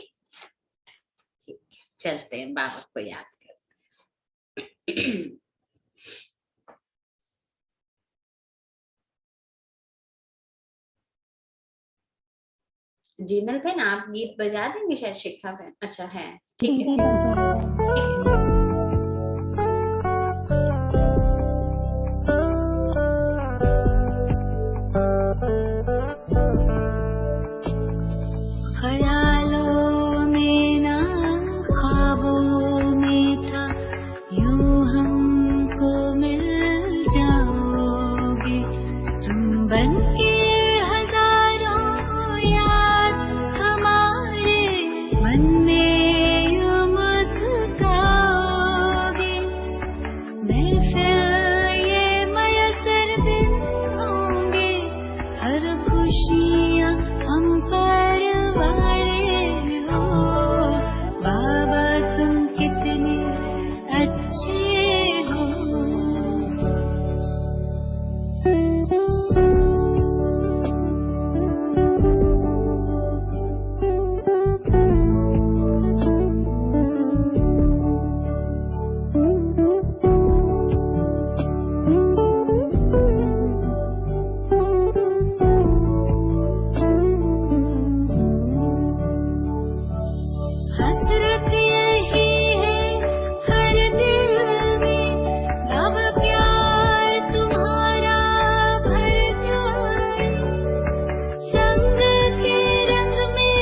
चलते हैं बाबा को याद करते हैं। जीनल बहन आप गीत बजा देंगे? शायद शिखा बहन, अच्छा है, ठीक है। ख्यालों में ना ख्वाबों में था, यूं हमको मिल जाओगे तुम बनके हजारों याद हमारे मन में यूं मुस्कुराओगे। महफिल ये मयसर दिन होंगे, हर खुशियाँ हम पर वारे हो। बाबा तुम कितने अच्छे हो। हसरत यही है हर दिल में, अब प्यार तुम्हारा भर जाए। संग के रंग में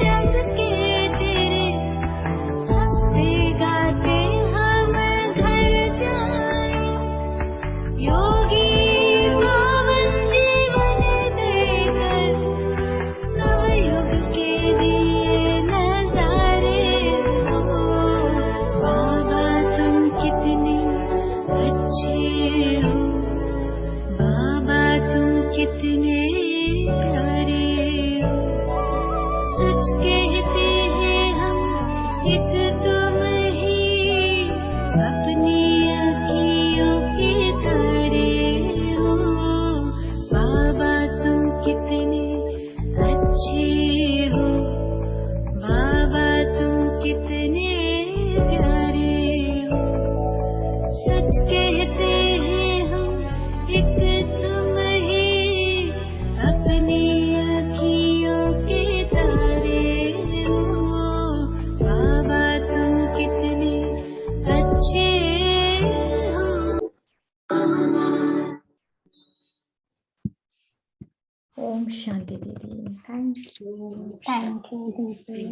रंग के तेरे, हंसते गाते हम घर जाए। योगी पावन जीवन देकर नवयुग के दिए नजारे हो। बाबा तुम कितने अच्छे हो। बाबा तुम कितने प्यारे हो। सच कहते हैं हम एक तुम ही, अपनी अखियों के तारे हो। बाबा तुम कितने अच्छे हो। बाबा तुम कितने प्यारे हो। सच कहते हैं हम एक तुम ही, अपनी अखियों के तारे हो। बाबा तुम कितने अच्छे हो। ओम शांति दीदी, थैंक यू दीदी।